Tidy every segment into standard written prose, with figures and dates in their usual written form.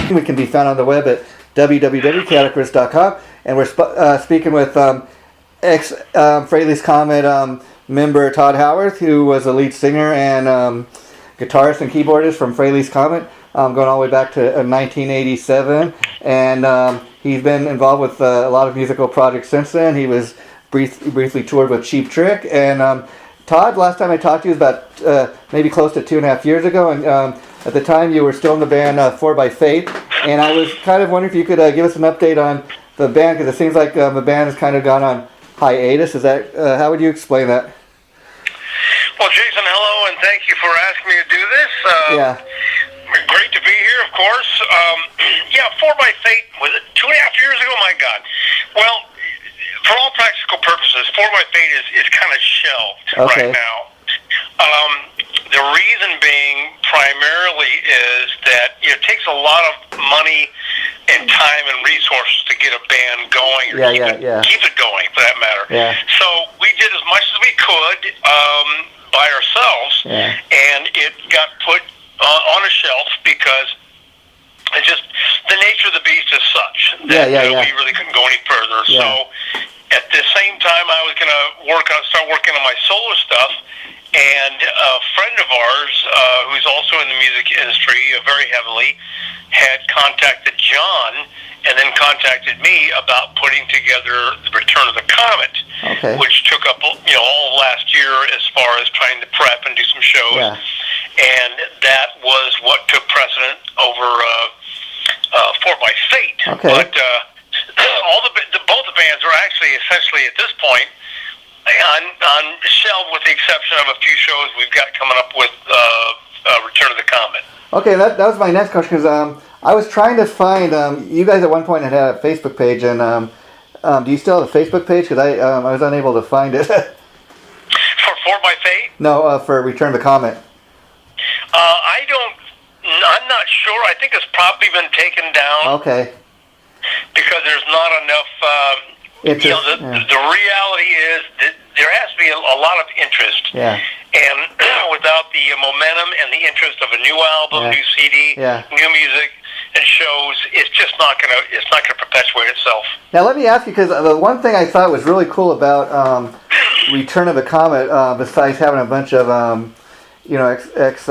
We can be found on the web at www.chaoticriffs.com, and we're speaking with ex Frehley's Comet member Tod Howarth, who was a lead singer and guitarist and keyboardist from Frehley's Comet, going all the way back to 1987, and he's been involved with a lot of musical projects since then. He was briefly toured with Cheap Trick, and Tod, last time I talked to you was about maybe close to 2.5 years ago, and at the time you were still in the band 4 Fate, and I was kind of wondering if you could give us an update on the band, because it seems like the band has kind of gone on hiatus. Is that how would you explain that? Well, Jason, hello, and thank you for asking me to do this. Yeah. Great to be here, of course. 4 Fate, was it 2.5 years ago? My God. Well, for all practical purposes, 4 Fate is kind of shelved right now. The reason being primarily is that it takes a lot of money and time and resources to get a band going, or keep it going, for that matter. Yeah. So we did as much as we could by ourselves, and it got put on a shelf because it's just the nature of the beast is such that we really couldn't go any further. Yeah. So at the same time, I was going to start working on my solo stuff, and a friend of ours, who's also in the music industry very heavily, had contacted John and then contacted me about putting together the Return of the Comet, which took up all last year as far as trying to prep and do some shows, and that was what took precedent over 4 Fate. But both the bands are actually essentially at this point on shelf, with the exception of a few shows we've got coming up with Return of the Comet. Okay, that was my next question, because I was trying to find, you guys at one point had a Facebook page, and do you still have a Facebook page? Because I was unable to find it. For 4 Fate? No, for Return of the Comet. I'm not sure. I think it's probably been taken down. Okay. Because there's not enough. The reality is that there has to be a lot of interest. Yeah. And without the momentum and the interest of a new album, new CD, new music and shows, it's just not gonna perpetuate itself. Now let me ask you, because the one thing I thought was really cool about Return of the Comet, besides having a bunch of ex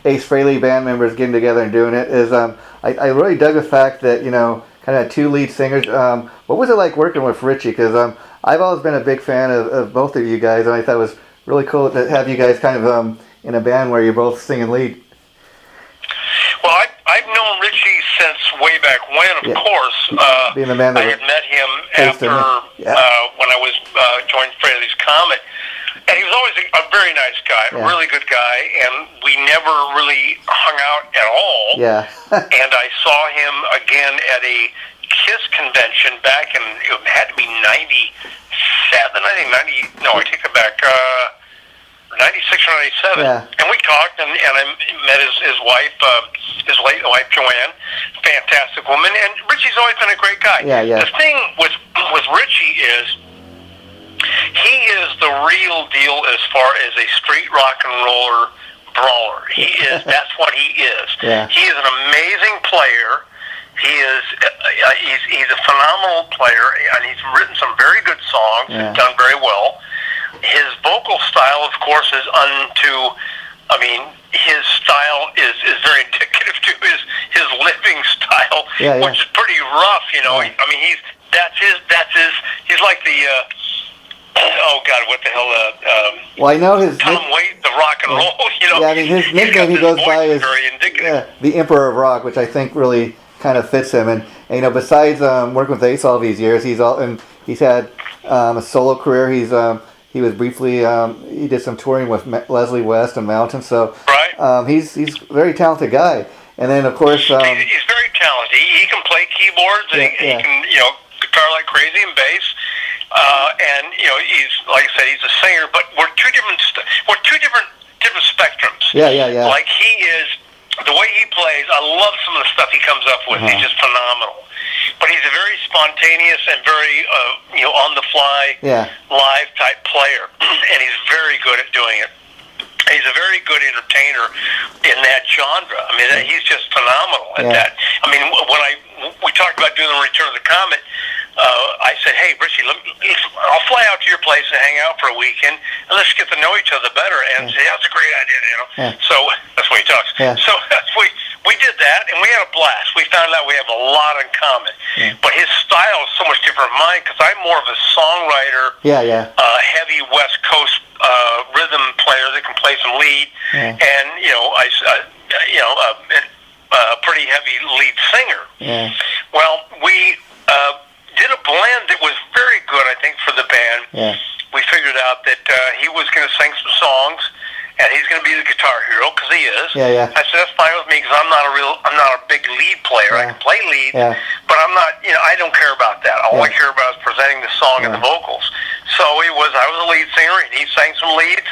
Ace Frehley band members getting together and doing it, is I really dug the fact that kind of 2 lead singers. What was it like working with Richie? Because I've always been a big fan of both of you guys, and I thought it was really cool to have you guys kind of in a band where you're both singing lead. Well, I've known Richie since way back when, of course. Being the man I had met him after when I was joined Frehley's Comet. And he was always a very nice guy, a really good guy, and we never really hung out at all. Yeah. And I saw him again at a Kiss convention back in, it had to be 97, I think, I take it back, 96 or 97. Yeah. And we talked, and I met his wife, his late wife, Joanne, fantastic woman, and Richie's always been a great guy. Yeah, yeah. The thing with Richie is, he is the real deal as far as a street rock and roller brawler. That's what he is. Yeah. He is an amazing player. He is, he's a phenomenal player, and he's written some very good songs, done very well. His vocal style, of course, is his style is very indicative to his living style, which is pretty rough, Yeah. He's like the, oh God, what the hell? Well, I know his Tom Waits, the rock and roll. Yeah, I mean his nickname he goes by is the Emperor of Rock, which I think really kind of fits him. And besides working with Ace all these years, he's had a solo career. He was briefly he did some touring with Leslie West and Mountain. So he's a very talented guy. And then of course he's very talented. He can play keyboards and he can guitar like crazy and bass. And he's, like I said, he's a singer, but we're two different spectrums. Yeah. Like he is, the way he plays, I love some of the stuff he comes up with. He's just phenomenal. But he's a very spontaneous and very on the fly, live type player, and he's very good at doing it. He's a very good entertainer in that genre. I mean, he's just phenomenal at that. I mean, when we talked about doing the Return of the Comet, I said, hey, Richie, I'll fly out to your place and hang out for a weekend, and let's get to know each other better. And say, that's a great idea, you know. So that's when he talks. So we did that, and we had a blast. We found out we have a lot in common. But his style is so much different from mine, because I'm more of a songwriter, heavy West Coast rhythm player that can play some lead, and a pretty heavy lead singer. Well, we did a blend that was very good, I think, for the band. We figured out that he was going to sing some songs, and he's going to be the guitar hero, because he is. I said, that's fine with me, because I'm not a big lead player. I can play lead, but I'm not, I don't care about that. All I care about is presenting the song and the vocals. So I was a lead singer, and he sang some leads.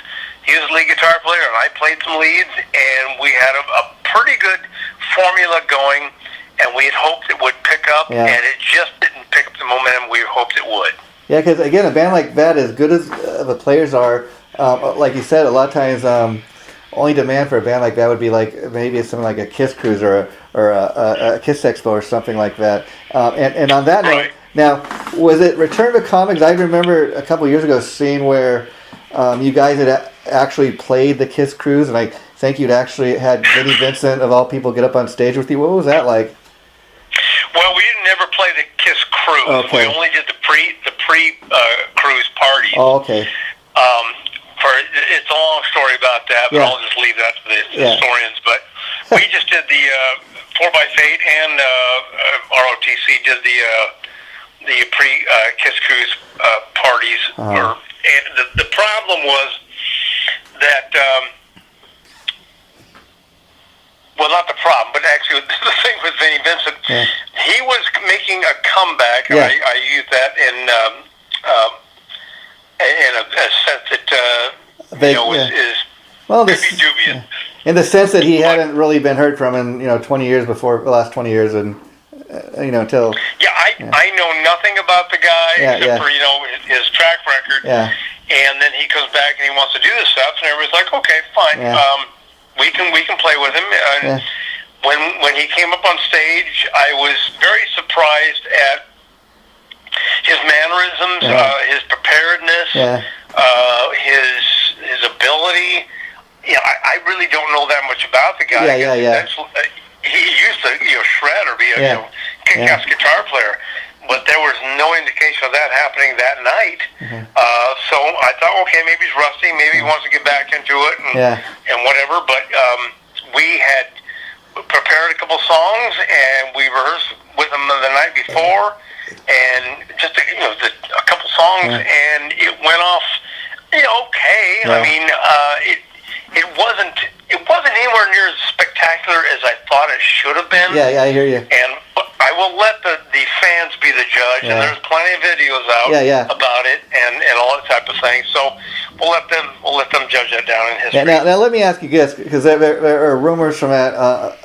He was a lead guitar player, and I played some leads, and we had a pretty good formula going, and we had hoped it would pick up, and it just didn't pick up the momentum we hoped it would. Yeah, because again, a band like that, as good as the players are, like you said, a lot of times only demand for a band like that would be like maybe it's something like a Kiss Cruise or a Kiss Expo or something like that. And on that note, now, was it Return to Comics? I remember a couple of years ago seeing where you guys had actually played the Kiss Cruise, and I think you'd actually had Vinnie Vincent, of all people, get up on stage with you. What was that like? Well, we didn't ever play the Kiss Cruise. We only did the pre-cruise parties. Oh, okay. It's a long story about that, but I'll just leave that to the historians. But we just did the 4x8 and ROTC did the pre-Kiss Cruise parties. And the problem was that, well, not the problem, but actually the thing with Vinnie Vincent, he was making a comeback, and I use that in a sense that is maybe dubious. In the sense that he hadn't really been heard from in 20 years before, the last 20 years, and until I know nothing about the guy except for his track record, and then he comes back and he wants to do this stuff, and everybody's like, okay, fine, we can play with him. And when he came up on stage, I was very surprised at his mannerisms, his preparedness, his ability. I really don't know that much about the guy. He used to shred or be a kick-ass guitar player, but there was no indication of that happening that night. So I thought, okay, maybe he's rusty, maybe he wants to get back into it and whatever. But we had prepared a couple songs, and we rehearsed with him the night before, and just a couple songs, and it went off okay. I mean, it wasn't anywhere near as spectacular as I thought it should have been. I hear you. And I will let the fans be the judge, and there's plenty of videos out about it and all that type of thing. So we'll let them judge that down in history. Now let me ask you this, because there are rumors from that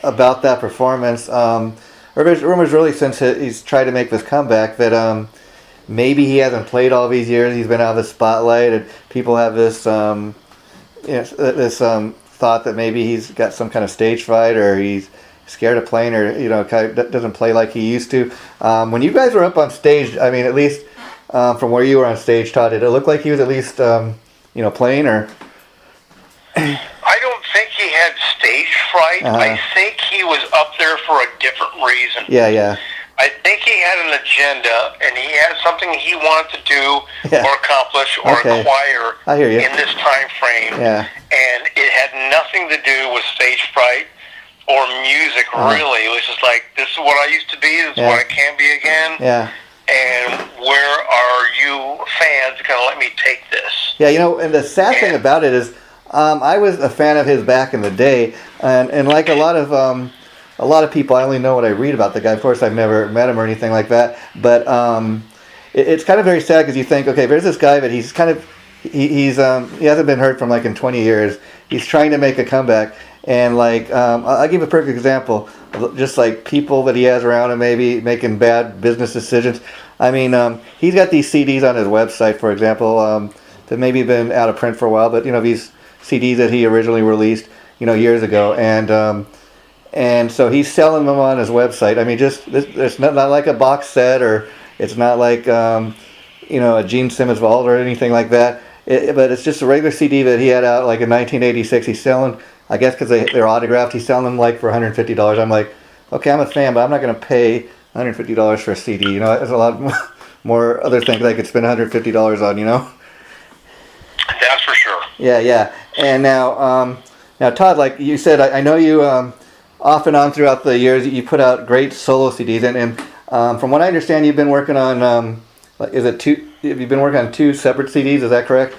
about that performance. Or there's rumors really since he's tried to make this comeback that maybe he hasn't played all these years. He's been out of the spotlight, and people have this thought that maybe he's got some kind of stage fright, or he's scared of playing, or kind of doesn't play like he used to. When you guys were up on stage, I mean, at least from where you were on stage, Tod, did it look like he was at least playing, or? I don't think he had stage fright. I think he was up there for a different reason. I think he had an agenda, and he had something he wanted to do or accomplish or acquire in this time frame. And it had nothing to do with stage fright or music, really. It was just like, this is what I used to be, this is what I can be again. And where are you fans going to let me take this? And the sad thing about it is, I was a fan of his back in the day, and like a lot of people, I only know what I read about the guy. Of course, I've never met him or anything like that. But it's kind of very sad, because you think, okay, there's this guy, but he's kind of he hasn't been heard from like in 20 years. He's trying to make a comeback, and like I'll give a perfect example of just like people that he has around him maybe making bad business decisions. I mean, he's got these CDs on his website, for example, that maybe been out of print for a while, but these CDs that he originally released, years ago, and so he's selling them on his website. I mean, it's not like a box set, or it's not like a Gene Simmons vault or anything like that. But it's just a regular CD that he had out like in 1986. He's selling, I guess, because they're autographed. He's selling them like for $150. I'm like, okay, I'm a fan, but I'm not going to pay $150 for a CD. There's a lot more other things I could spend $150 on. That's for sure. Yeah. And now Tod, like you said, I know you off and on throughout the years you put out great solo CDs, and from what I understand, you've been working on have you been working on 2 separate CDs? Is that correct?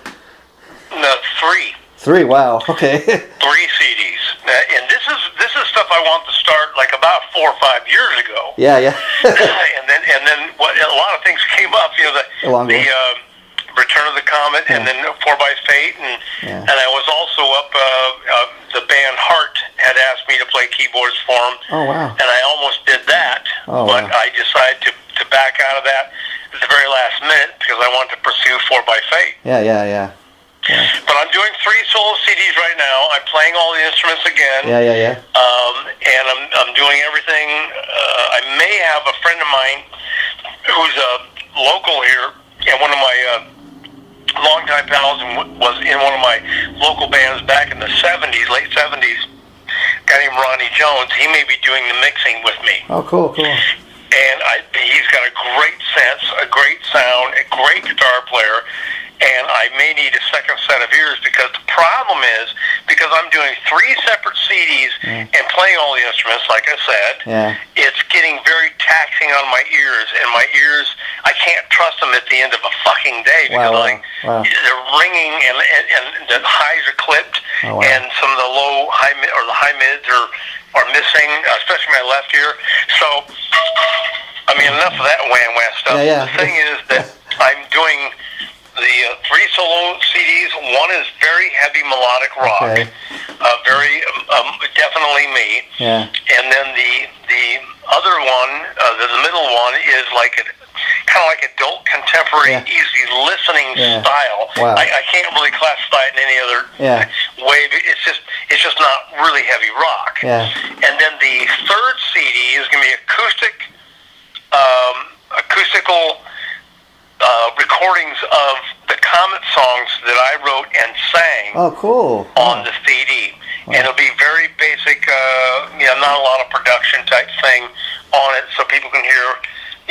No, 3. 3. Wow. Okay. 3 CDs, and this is stuff I want to start like about 4 or 5 years ago. Yeah. and then what? A lot of things came up. The Return of the Comet, and then 4 by Fate, and I was also up. The band Heart had asked me to play keyboards for them. Oh wow! And I almost did that, but I decided to back out of that at the very last minute because I wanted to pursue 4 by Fate. Yeah. But I'm doing 3 solo CDs right now. I'm playing all the instruments again. Yeah. And I'm doing everything. I may have a friend of mine who's local here, and one of my longtime pals, and was in one of my local bands back in the late 70s. A guy named Ronnie Jones. He may be doing the mixing with me. Oh, cool. And he's got a great sense, a great sound, a great guitar player, and I may need a second set of ears because the problem is, because I'm doing 3 separate CDs and playing all the instruments, like I said, it's getting very taxing on my ears, and my ears, I can't trust them at the end of a fucking day because they're ringing and the highs are clipped, and some of the high mids are missing, especially my left ear. So, I mean, enough of that wham stuff. The thing is that I'm doing the 3 solo CDs. One is very heavy melodic rock, very definitely me. Yeah. And then the other one, the middle one, is like kind of like adult contemporary, easy listening style. Wow. I can't really classify it in any other way. It's just not really heavy rock. Yeah. And then the third CD is going to be acoustical recordings of the Comet songs that I wrote and sang. Oh, cool. On the CD. Wow. And it'll be very basic, not a lot of production type thing on it, so people can hear,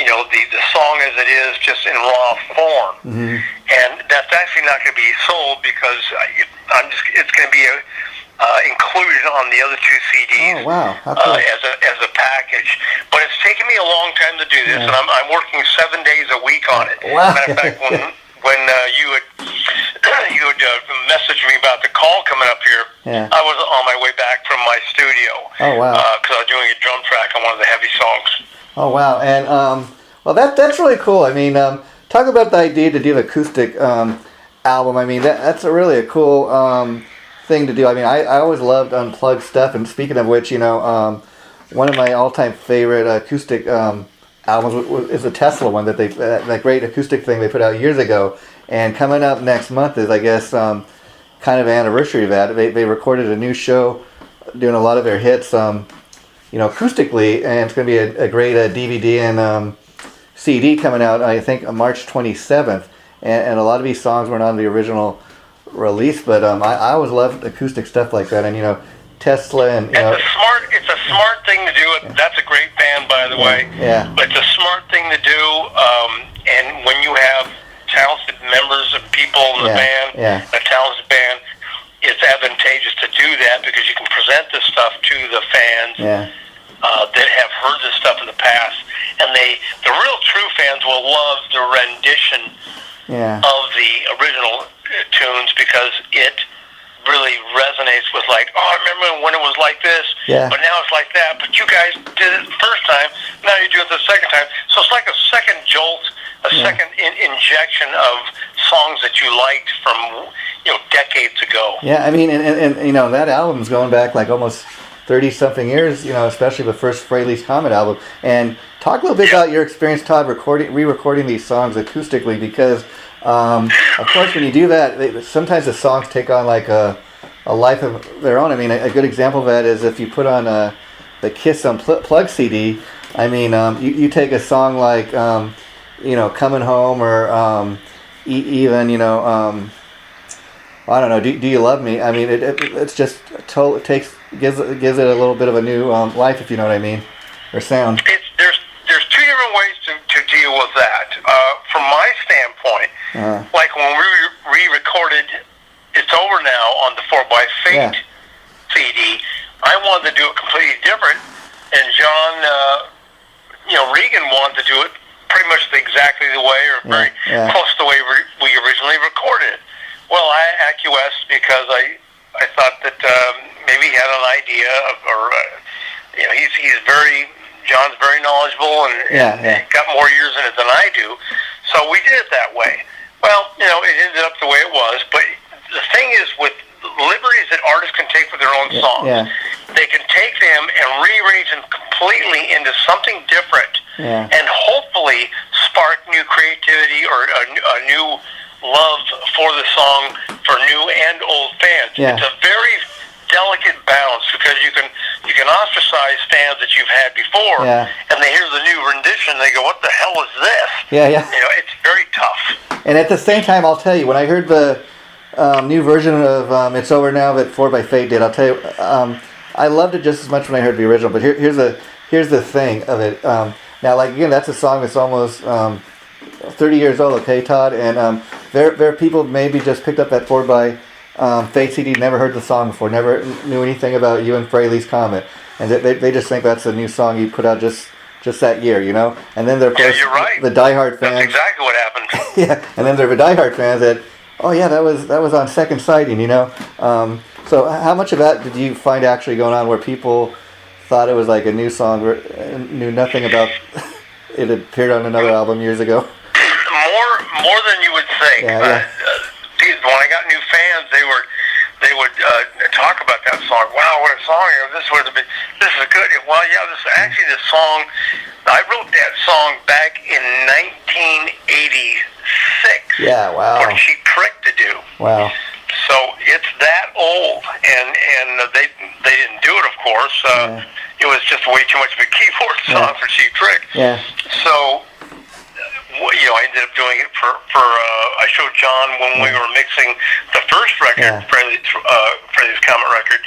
the song as it is, just in raw form. Mm-hmm. And that's actually not going to be sold because it's going to be included on the other 2 CDs. Oh, wow. Cool. As a package. But it's taken me a long time to do this, and I'm working 7 days a week on it. Wow. Matter of fact, when you had messaged me about the call coming up here, I was on my way back from my studio. Oh, wow. Because I was doing a drum track on one of the heavy songs. Oh, wow. And, that's really cool. I mean, talk about the idea to do an acoustic album. I mean, that's really a cool thing to do. I mean, I always loved unplugged stuff. And speaking of which, one of my all-time favorite acoustic albums is the Tesla one that great acoustic thing they put out years ago. And coming up next month is, I guess, kind of an anniversary of that. They recorded a new show doing a lot of their hits, acoustically, and it's going to be a great DVD and CD coming out, I think, on March 27th. And a lot of these songs weren't on the original release, but I always loved acoustic stuff like that. And Tesla and it's a smart thing to do. That's a great band, by the way. Yeah. But it's a smart thing to do. And when you have talented members of people in the band, a talented band, it's advantageous to do that because you can present this stuff to the fans that have heard this stuff in the past, and the real true fans will love the rendition of the original tunes because it really resonates with I remember when it was like this, but now it's like that. But you guys did it the first time, now you do it the second time. So it's like a second jolt, a second injection of songs that you liked from decades ago. Yeah, I mean, and that album's going back like almost 30-something years, especially the first Frehley's Comet album. And talk a little bit about your experience, Tod, re-recording these songs acoustically, because of course when you do that, sometimes the songs take on like a a life of their own. I mean, a good example of that is if you put on the Kiss Unplugged CD. I mean, you take a song like, Coming Home, or even, I don't know, Do You Love Me? I mean, it's just gives it a little bit of a new life, if you know what I mean, or sound. There's two different ways to deal with that. From my standpoint, like when we re-recorded It's Over Now on the 4x Fate CD, I wanted to do it completely different, and John, Regan wanted to do it pretty much exactly the way, or very close to the way we originally recorded it. Well, I acquiesced because I thought that maybe he had an idea John's very knowledgeable and got more years in it than I do, so we did it that way. Well, it ended up the way it was, but the thing is, with liberties that artists can take with their own songs, they can take them and rearrange them completely into something different, and hopefully spark new creativity or a new love for the song for new and old fans. It's a very delicate balance, because you can ostracize fans that you've had before, and they hear the new rendition and they go, "What the hell is this?" It's very tough. And at the same time, I'll tell you, when I heard the new version of It's Over Now that 4x Fate did, I'll tell you, I loved it just as much when I heard the original. But here's the thing of it. Now, like, again, that's a song that's almost 30 years old, okay, Todd? And there are people maybe just picked up that 4x Fate CD, never heard the song before, never knew anything about you and Frehley's Comet, and they just think that's a new song you put out just that year, And then there are you're right. The diehard fans. That's exactly what happened. And then there are the diehard fans that, that was on second sighting, So how much of that did you find actually going on, where people thought it was like a new song, or knew nothing about it appeared on another album years ago? More than you would think. When I got new fans, they would talk about that song. Wow, what a song! This is good. Well, this song. I wrote that song back in 1986. Yeah, wow. For Cheap Trick to do. Wow. So it's that old, and they didn't do it, of course. It was just way too much of a keyboard song for Cheap Trick. Yeah. So. I ended up doing it for I showed John when we were mixing the first record, Frehley's Comet record,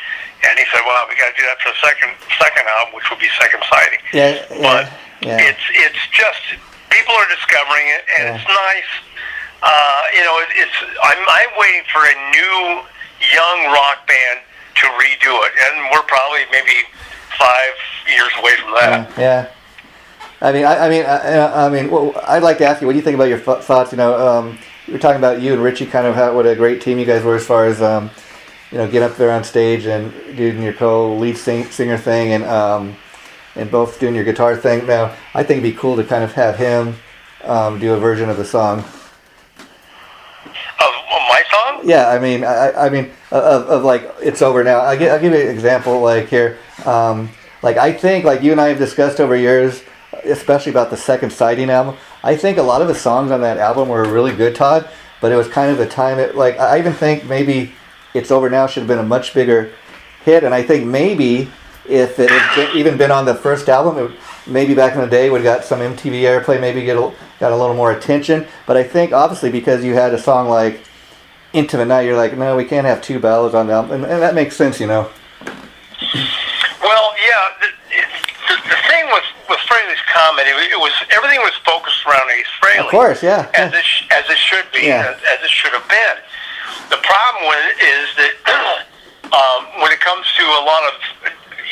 and he said, "Well, we got to do that for the second album, which will be Second Sighting." But it's just people are discovering it, and it's nice. I'm waiting for a new young rock band to redo it, and we're probably maybe 5 years away from that. I mean, well, I'd like to ask you, what do you think about your thoughts? You were talking about you and Richie, kind of what a great team you guys were as far as getting up there on stage and doing your co-lead singer thing, and both doing your guitar thing. Now, I think it'd be cool to kind of have him do a version of the song. Of my song? Yeah, I mean, of like It's Over Now. I'll give you an example. Like here, like I think, like you and I have discussed over years, especially about the Second Sighting album. I think a lot of the songs on that album were really good, Todd, but it was kind of the time I even think maybe It's Over Now should have been a much bigger hit, and I think maybe if it had even been on the first album, maybe back in the day would have got some MTV airplay, maybe got a little more attention. But I think obviously because you had a song like Intimate Night, you're like, no, we can't have two ballads on the album, and that makes sense, Well, yeah, the thing with Frehley's Comet, everything was focused around Ace Frehley. Of course, yeah. As it should be, as it should have been. The problem with it is that when it comes to a lot of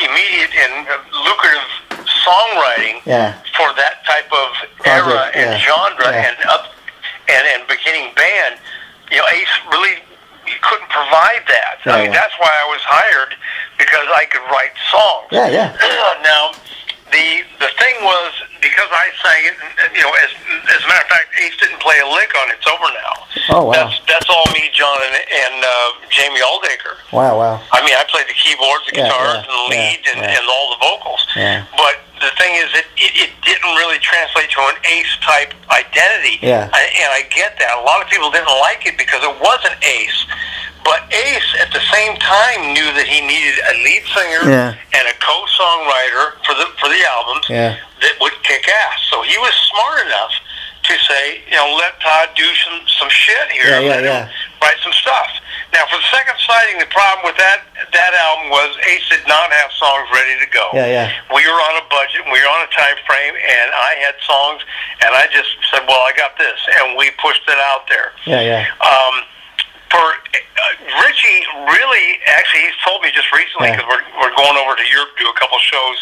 immediate and lucrative songwriting for that type of era and genre and beginning band, Ace really couldn't provide that. I mean, that's why I was hired, because I could write songs. Now, the thing was, because I sang it, as a matter of fact, Ace didn't play a lick on It's Over Now. Oh, wow. That's all me, John, and Jamie Aldaker. Wow. I mean, I played the keyboards, the guitars, and the lead, and all the vocals. But the thing is, it didn't really translate to an Ace-type identity. And I get that. A lot of people didn't like it because it wasn't Ace. But Ace, at the same time, knew that he needed a lead singer and a co-songwriter for the albums that would kick ass. So he was smart enough to say, let Tod do some shit here. Let him write some stuff. Now, for the second sighting, the problem with that album was Ace did not have songs ready to go. We were on a budget, we were on a time frame, and I had songs, and I just said, well, I got this, and we pushed it out there. For Richie, really, actually, he's told me just recently, because we're going over to Europe to do a couple shows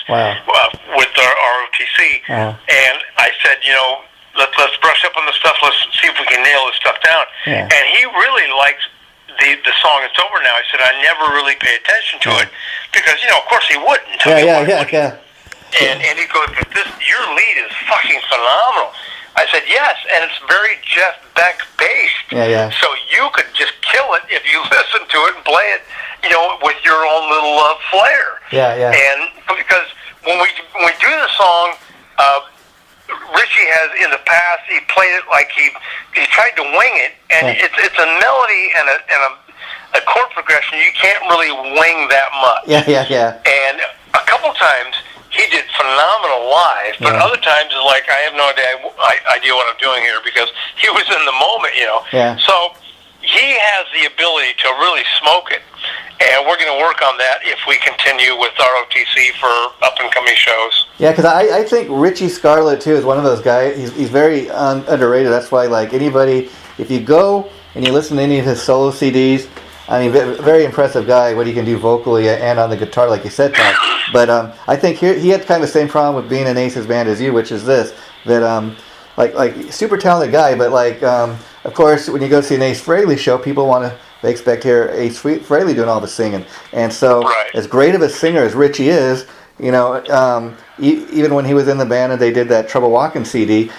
with our ROTC, and I said, let's brush up on the stuff, let's see if we can nail this stuff down. And he really likes the song It's Over Now. I said, I never really pay attention to it, because, of course he wouldn't. And he goes, but your lead is fucking phenomenal. I said, yes, and it's very Jeff Beck based. So you could just kill it if you listen to it and play it, with your own little flair. And because when we do the song, Richie has in the past, he played it like he tried to wing it, and it's a melody and a chord progression you can't really wing that much. And a couple times he did phenomenal live, but other times it's like, I have no idea what I'm doing here, because he was in the moment, So he has the ability to really smoke it, and we're going to work on that if we continue with ROTC for up-and-coming shows. Yeah, because I think Richie Scarlett, too, is one of those guys. He's very underrated. That's why, like, anybody, if you go and you listen to any of his solo CDs, I mean, very impressive guy, what he can do vocally and on the guitar, like you said, Tom. But I think he had kind of the same problem with being in Ace's band as you, which is this, that, like super talented guy, but, like, of course, when you go see an Ace Frehley show, they expect to hear Ace Frehley doing all the singing. And so, as great of a singer as Richie is, even when he was in the band and they did that Trouble Walking CD,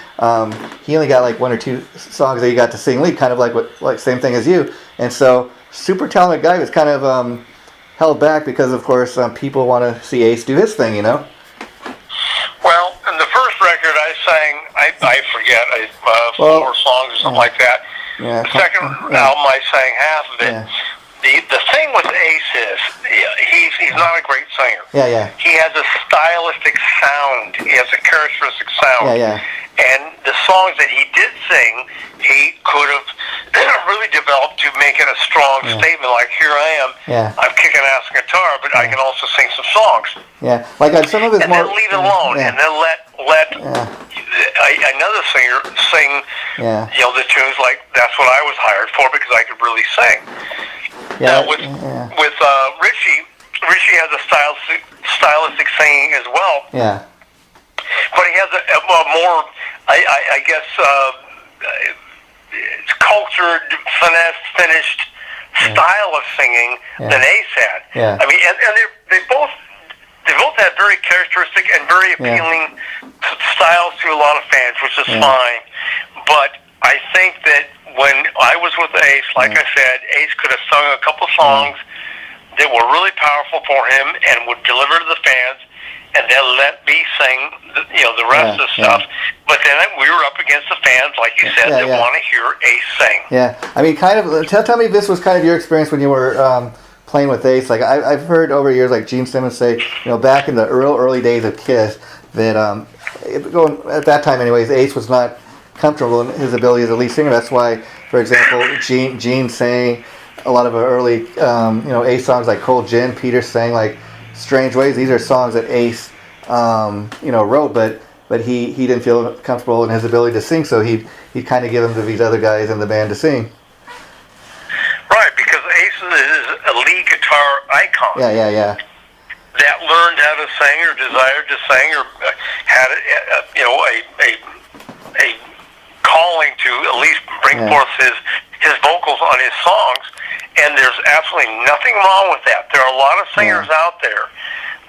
he only got like one or two songs that he got to sing lead, kind of like same thing as you. And so, super talented guy was kind of held back because, of course, people want to see Ace do his thing, Well, in the first record I sang, I forget, 4 songs or something like that. The second album I sang half of it. The thing with Ace is he's not a great singer. He has a stylistic sound. He has a characteristic sound. And the songs that he did sing, he could have really developed to make it a strong statement. Like, here I am, I'm kicking ass guitar, but I can also sing some songs. Like on some of his and then leave it alone, and then let another singer sing, the tunes like that's what I was hired for, because I could really sing. Now with Richie has a stylistic singing as well. But he has a more, I guess, cultured, finesse, finished style of singing than Ace had. I mean, and they both have very characteristic and very appealing styles to a lot of fans, which is fine. But I think that when I was with Ace, like I said, Ace could have sung a couple songs that were really powerful for him and would deliver to the fans, and then let me sing the rest of the stuff. But then we were up against the fans, like you said, that want to hear Ace sing. I mean, kind of, tell me if this was kind of your experience when you were playing with Ace. Like, I've heard over years, like Gene Simmons say, back in the early days of Kiss, that at that time anyways, Ace was not comfortable in his ability as a lead singer. That's why, for example, Gene sang a lot of early Ace songs like Cold Gin. Peter sang like Strange Ways. These are songs that Ace wrote, but he didn't feel comfortable in his ability to sing, so he'd kind of give them to these other guys in the band to sing. Right, because Ace is a lead guitar icon. That learned how to sing or desired to sing or had a calling to at least bring forth his vocals on his songs, and there's absolutely nothing wrong with that. There are a lot of singers out there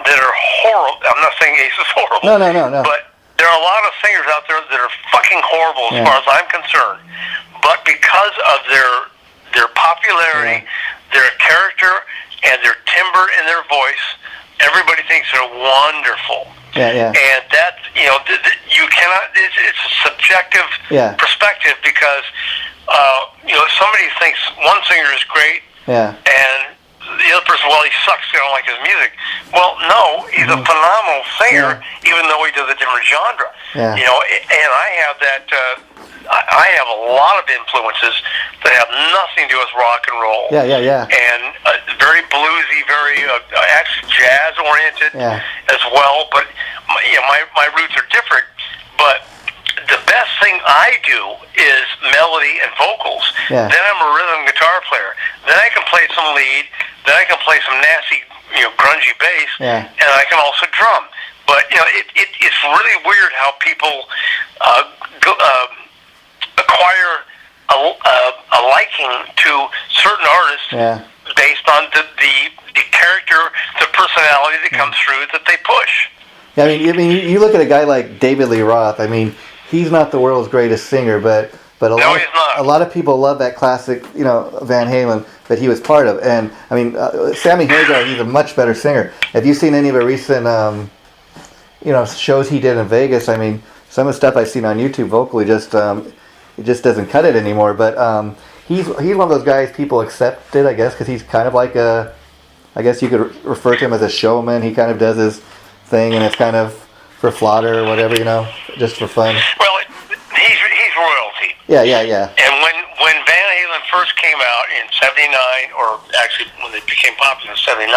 that are horrible. I'm not saying Ace is horrible. No. But there are a lot of singers out there that are fucking horrible as far as I'm concerned. But because of their popularity, their character, and their timbre in their voice, everybody thinks they're wonderful. And that, you cannot, it's a subjective perspective, because, somebody thinks one singer is great, Yeah. And the other person, well, he sucks, I don't like his music. Well, no, he's a phenomenal singer, even though he does a different genre. Yeah. You know, and I have that, I have a lot of influences that have nothing to do with rock and roll. Yeah. And very bluesy, very actually jazz-oriented as well. But, you know, my roots are different. But the best thing I do is melody and vocals. Yeah. Then I'm a rhythm guitar player. Then I can play some lead. Then I can play some nasty, you know, grungy bass. Yeah. And I can also drum. But, you know, it's really weird how people acquire a liking to certain artists based on the character, the personality that comes through that they push. Yeah, I mean, you look at a guy like David Lee Roth. I mean, he's not the world's greatest singer, but a lot of people love that classic, you know, Van Halen that he was part of. And I mean, Sammy Hagar, he's a much better singer. Have you seen any of the recent, you know, shows he did in Vegas? I mean, some of the stuff I've seen on YouTube vocally just it just doesn't cut it anymore. But he's one of those guys people accepted, I guess, because he's kind of like a, I guess you could refer to him as a showman. He kind of does his thing, and it's kind of for fodder or whatever, you know, just for fun. Well, he's royalty. Yeah. And when Van Halen first came out in '79, or actually when they became popular in '79,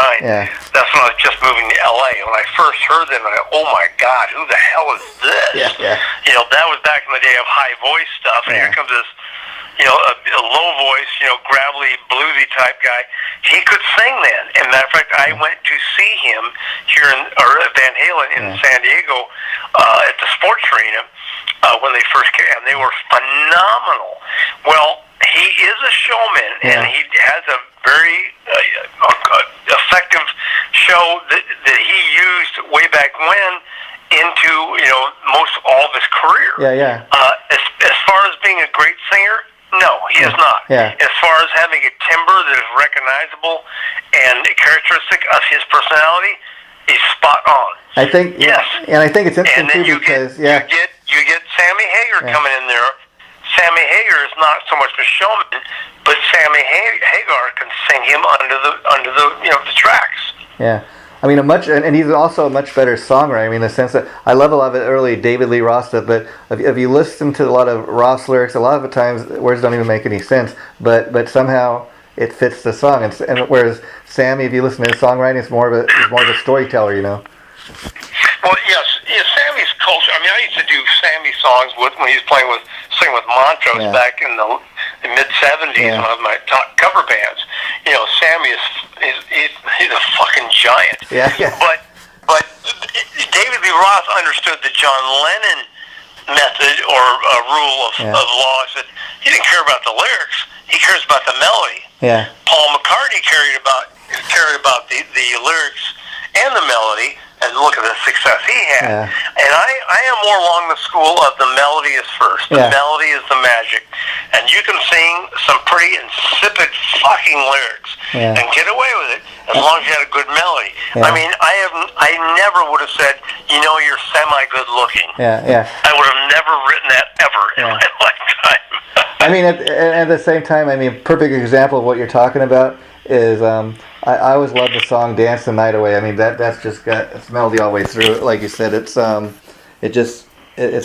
that's when I was just moving to LA. When I first heard them, I go, "Oh my God, who the hell is this?" Yeah. You know, that was back in the day of high voice stuff, and here comes this, you know, a low voice, you know, gravelly, bluesy type guy. He could sing then. And matter of fact, I went to see him here Van Halen in San Diego at the sports arena when they first came, and they were phenomenal. Well, he is a showman, and he has a very effective show that he used way back when into, you know, most all of his career. Yeah. As far as being a great singer, no, he is not. Yeah. As far as having a timbre that is recognizable and a characteristic of his personality, he's spot on. I think and I think it's interesting too because you get Sammy Hagar coming in there. Sammy Hagar is not so much a showman, but Sammy Hagar can sing him under the you know, the tracks. Yeah. I mean, and he's also a much better songwriter. I mean, in the sense that I love a lot of the early David Lee Roth stuff, but if you listen to a lot of Roth's lyrics, a lot of the times words don't even make any sense, but somehow it fits the song. And whereas Sammy, if you listen to his songwriting, he's more of a storyteller, you know. Well, yes, Sammy's culture. I mean, I used to do Sammy songs when he was singing with Montrose back in the mid '70s, one of my top cover bands. You know, Sammy he's a fucking giant. Yeah. But David Lee Roth understood the John Lennon method or rule of law. That he didn't care about the lyrics; he cares about the melody. Yeah. Paul McCartney cared about the lyrics and the melody, and look at the success he had. Yeah. And I am more along the school of the melody is first. The melody is the magic. And you can sing some pretty insipid fucking lyrics and get away with it as long as you had a good melody. Yeah. I mean, I never would have said, you know, you're semi-good looking. Yeah. I would have never written that ever in my lifetime. I mean, at the same time, I mean, perfect example of what you're talking about is I always love the song "Dance the Night Away." I mean, that's just got its melody all the way through. Like you said, it's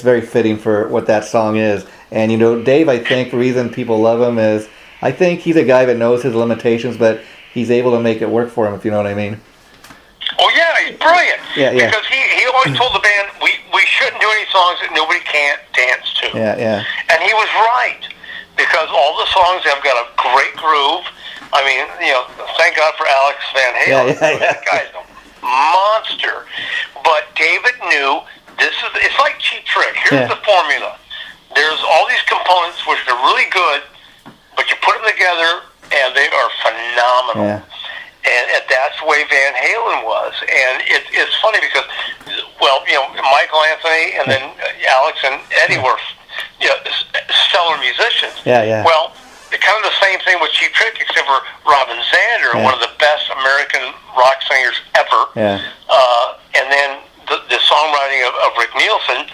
very fitting for what that song is. And you know, Dave, I think the reason people love him is I think he's a guy that knows his limitations, but he's able to make it work for him. If you know what I mean. Oh yeah, he's brilliant. Yeah. Because he always told the band we shouldn't do any songs that nobody can't dance to. Yeah. And he was right, because all the songs have got a great groove. I mean, you know, thank God for Alex Van Halen. Yeah. That guy's a monster. But David knew it's like Cheap Trick. Here's the formula. There's all these components which are really good, but you put them together and they are phenomenal. Yeah. And that's the way Van Halen was. And it's funny because, well, you know, Michael Anthony and then Alex and Eddie were, you know, stellar musicians. Yeah. Well, kind of the same thing with Cheap Trick, except for Robin Zander, one of the best American rock singers ever. Yeah. And then the songwriting of Rick Nielsen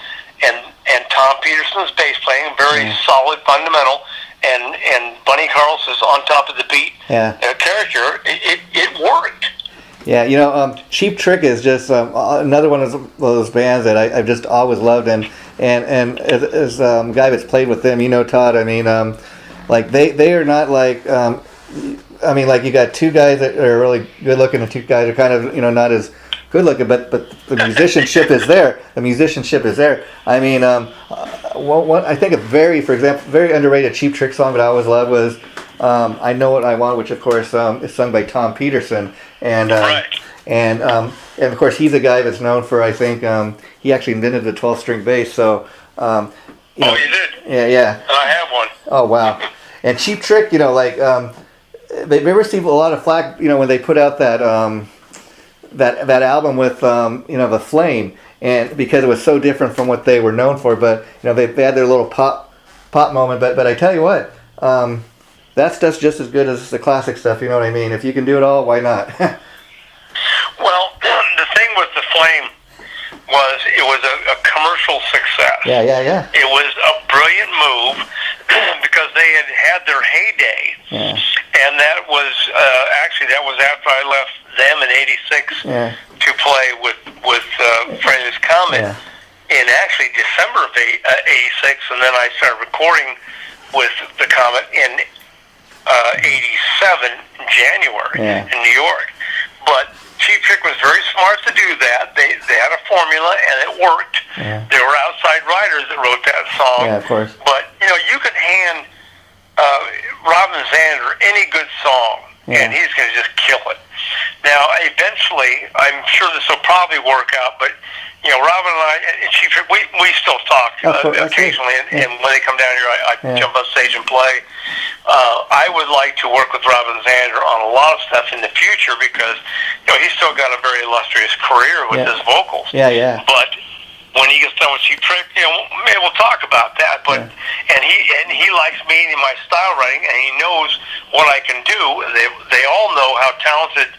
and Tom Peterson's bass playing, very solid, fundamental. and Bunny Carlson's on top of the beat character, it worked. Yeah, you know, Cheap Trick is just another one of those bands that I've just always loved, and as a guy that's played with them, you know, Todd. I mean, like they are not like. I mean, like you got two guys that are really good looking, and two guys are kind of, you know, not as good looking, but the musicianship is there. The musicianship is there. I mean, I think for example, very underrated Cheap Trick song that I always loved was I Know What I Want, which of course is sung by Tom Peterson, and of course he's a guy that's known for, I think he actually invented the 12-string bass. So you know, you did? Yeah. And I have one. Oh wow! And Cheap Trick, you know, like they received a lot of flack, you know, when they put out that that album with you know, The Flame, and because it was so different from what they were known for. But you know, they had their little pop moment. But I tell you what, that stuff's just as good as the classic stuff. You know what I mean? If you can do it all, why not? Well, the thing with The Flame was it was a commercial success. Yeah. It was a brilliant move because they had their heyday. Yeah. And that was actually after I left them in '86 to play with Frehley's Comet in actually December of '86, and then I started recording with the Comet in '87 January in New York. But Cheap Trick was very smart to do that. They had a formula and it worked. Yeah. There were outside writers that wrote that song. Yeah, of course. But you know, you could hand Robin Zander any good song, and he's going to just kill it. Now, eventually, I'm sure this will probably work out, but you know, Robin and I and Chief, we still talk occasionally, and when they come down here, I jump on stage and play. I would like to work with Robin Zander on a lot of stuff in the future because you know, he's still got a very illustrious career with his vocals. Yeah. But when he gets done with Cheap Trick, you know, maybe we'll talk about that. But and he likes me and my style writing, and he knows what I can do. They all know how talented,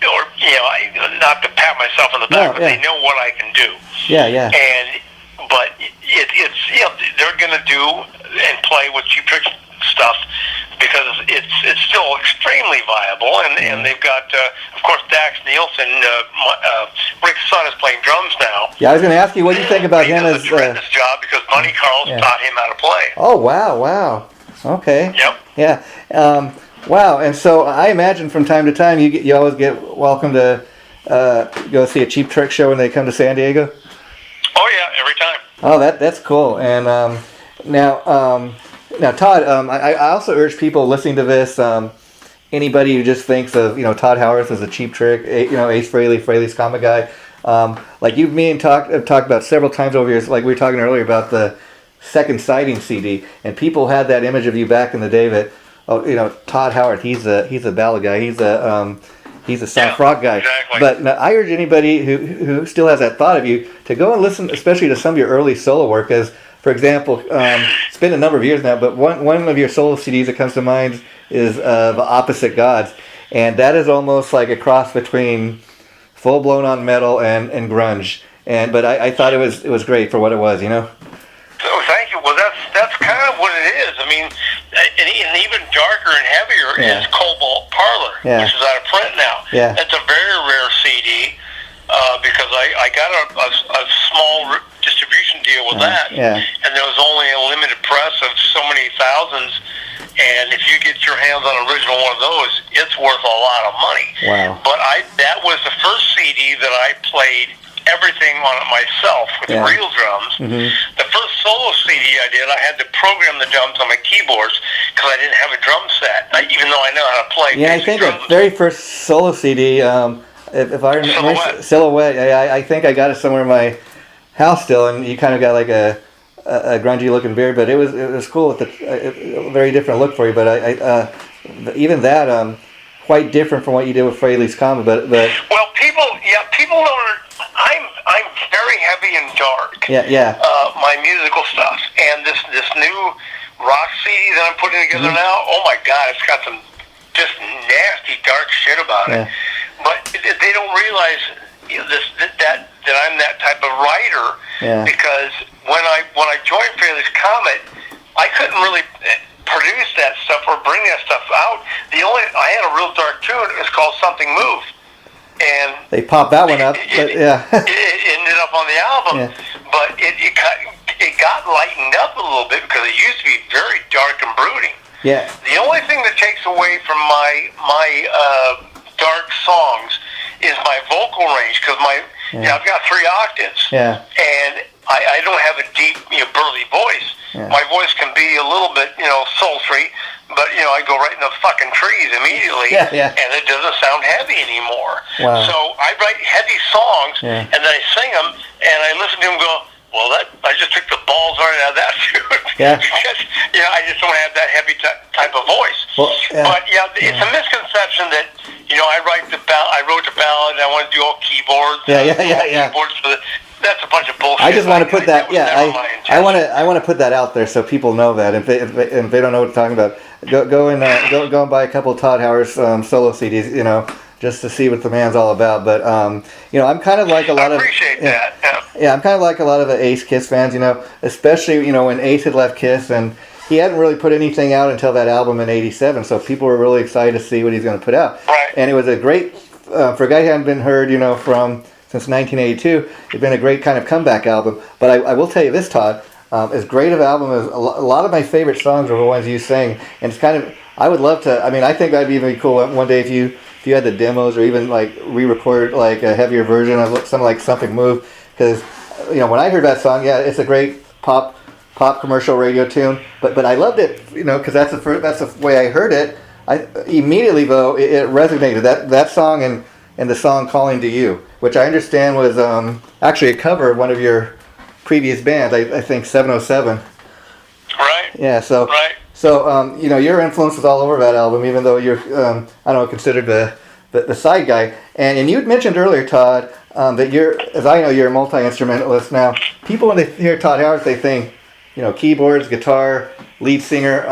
or you know, not to pat myself on the back, but they know what I can do. Yeah. But it's you know, they're gonna do and play with Cheap Trick stuff because it's still extremely viable, and they've got of course Dax Nielsen, Rick's son, is playing drums now. Yeah, I was going to ask you what you think about him as a tremendous job because Bunny Carls taught him how to play. Oh wow, okay. Yep. Yeah. Wow, and so I imagine from time to time you always get welcome to go see a Cheap Trick show when they come to San Diego. Oh yeah, every time. Oh, that's cool. And now, Todd, I also urge people listening to this, anybody who just thinks of, you know, Tod Howarth as a Cheap Trick, you know, Ace Frehley, Frehley's Comet guy, like me and have talked about several times over here, like we were talking earlier about the Second Sighting CD, and people had that image of you back in the day that, oh, you know, Tod Howarth, he's a ballad guy, he's a soft rock guy. Exactly. But I urge anybody who still has that thought of you to go and listen, especially to some of your early solo work, as for example, it's been a number of years now, but one of your solo CDs that comes to mind is The Opposite Gods, and that is almost like a cross between full blown on metal and grunge. But I thought it was great for what it was, you know. So thank you. Well, that's kind of what it is. I mean, and even darker and heavier is Cobalt Parlor, which is out of print now. Yeah. It's a very rare CD because I got a small distribution deal with that, and there was only a limited press of so many thousands, and if you get your hands on an original one of those, it's worth a lot of money. Wow. But that was the first CD that I played everything on it myself with real drums. Mm-hmm. The first solo CD I did, I had to program the drums on my keyboards because I didn't have a drum set, even though I know how to play. Yeah, I think drums. The very first solo CD, if I remember, Silhouette. I think I got it somewhere in my house still, and you kind of got like a grungy looking beard, but it was cool with a very different look for you. But I even that quite different from what you did with Frehley's Comet. But well, people don't. I'm very heavy and dark. Yeah. My musical stuff, and this new rock CD that I'm putting together now. Oh my God, it's got some just nasty dark shit about it. But they don't realize that I'm that type of writer because when I joined Frehley's Comet, I couldn't really produce that stuff or bring that stuff out. I had a real dark tune. It was called "Something Move," and they popped that one up. But yeah, it ended up on the album, but it got lightened up a little bit because it used to be very dark and brooding. Yeah. The only thing that takes away from my dark songs is my vocal range, because I've got 3 octaves. Yeah. And I don't have a deep, burly voice. Yeah. My voice can be a little bit, sultry, but I go right in the fucking trees immediately, and it doesn't sound heavy anymore. Wow. So I write heavy songs, and then I sing them, and I listen to them go, well, I just took the balls right out of that tune. Yeah. Because, I just don't have that heavy type of voice. Well, but, it's a misconception that, I wrote the ballad, and I want to do all keyboards. Keyboards for that's a bunch of bullshit. I just want to put that, I want to put that out there so people know that. If they don't know what I'm talking about, go and buy a couple of Tod Howarth solo CDs, just to see what the man's all about. But I'm kind of like a lot of. I appreciate that. Yeah, I'm kind of like a lot of the Ace Kiss fans, especially when Ace had left Kiss, and he hadn't really put anything out until that album in '87. So people were really excited to see what he's going to put out. Right. And it was a great for a guy who hadn't been heard, from since 1982. It'd been a great kind of comeback album. But I will tell you this, Tod, as great of an album as a lot of my favorite songs are the ones you sang, and it's kind of. I would love to. I mean, I think that'd be even cool one day if you had the demos or even like re-record like a heavier version of something like "Something Move," because when I heard that song, it's a great pop commercial radio tune. But I loved it, because that's the way I heard it. I immediately though it resonated that song and the song "Calling to You," which I understand was actually a cover of one of your previous bands. I think 707. Right. Yeah. So. Right. So, your influence was all over that album, even though you're, considered the side guy. And you had mentioned earlier, Tod, that as I know, you're a multi-instrumentalist. Now, people, when they hear Tod Howarth, they think, keyboards, guitar, lead singer.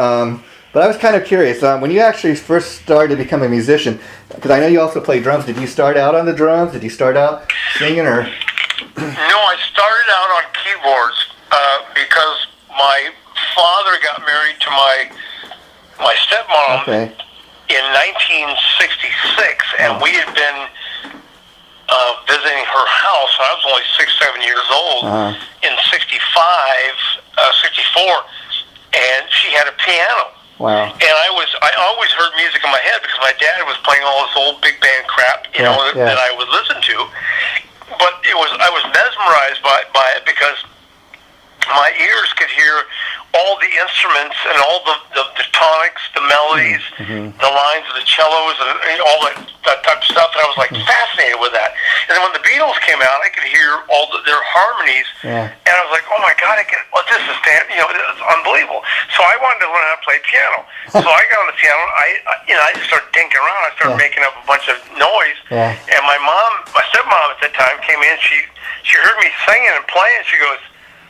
But I was kind of curious, when you actually first started to become a musician, because I know you also play drums, did you start out on the drums? Did you start out singing, or? No, I started out on keyboards because my father got married to my stepmom in 1966, and we had been visiting her house. I was only 6-7 years old in 64, and she had a piano. Wow. And I always heard music in my head because my dad was playing all this old big band crap, that I would listen to. But I was mesmerized by it because my ears could hear all the instruments and all the tonics, the melodies, the lines of the cellos, and all that type of stuff. And I was fascinated with that. And then when the Beatles came out, I could hear all their harmonies, and I was like, oh my God, this is unbelievable. So I wanted to learn how to play piano. So I got on the piano. I just started dinking around. I started making up a bunch of noise. Yeah. And my stepmom at that time came in. She heard me singing and playing. She goes,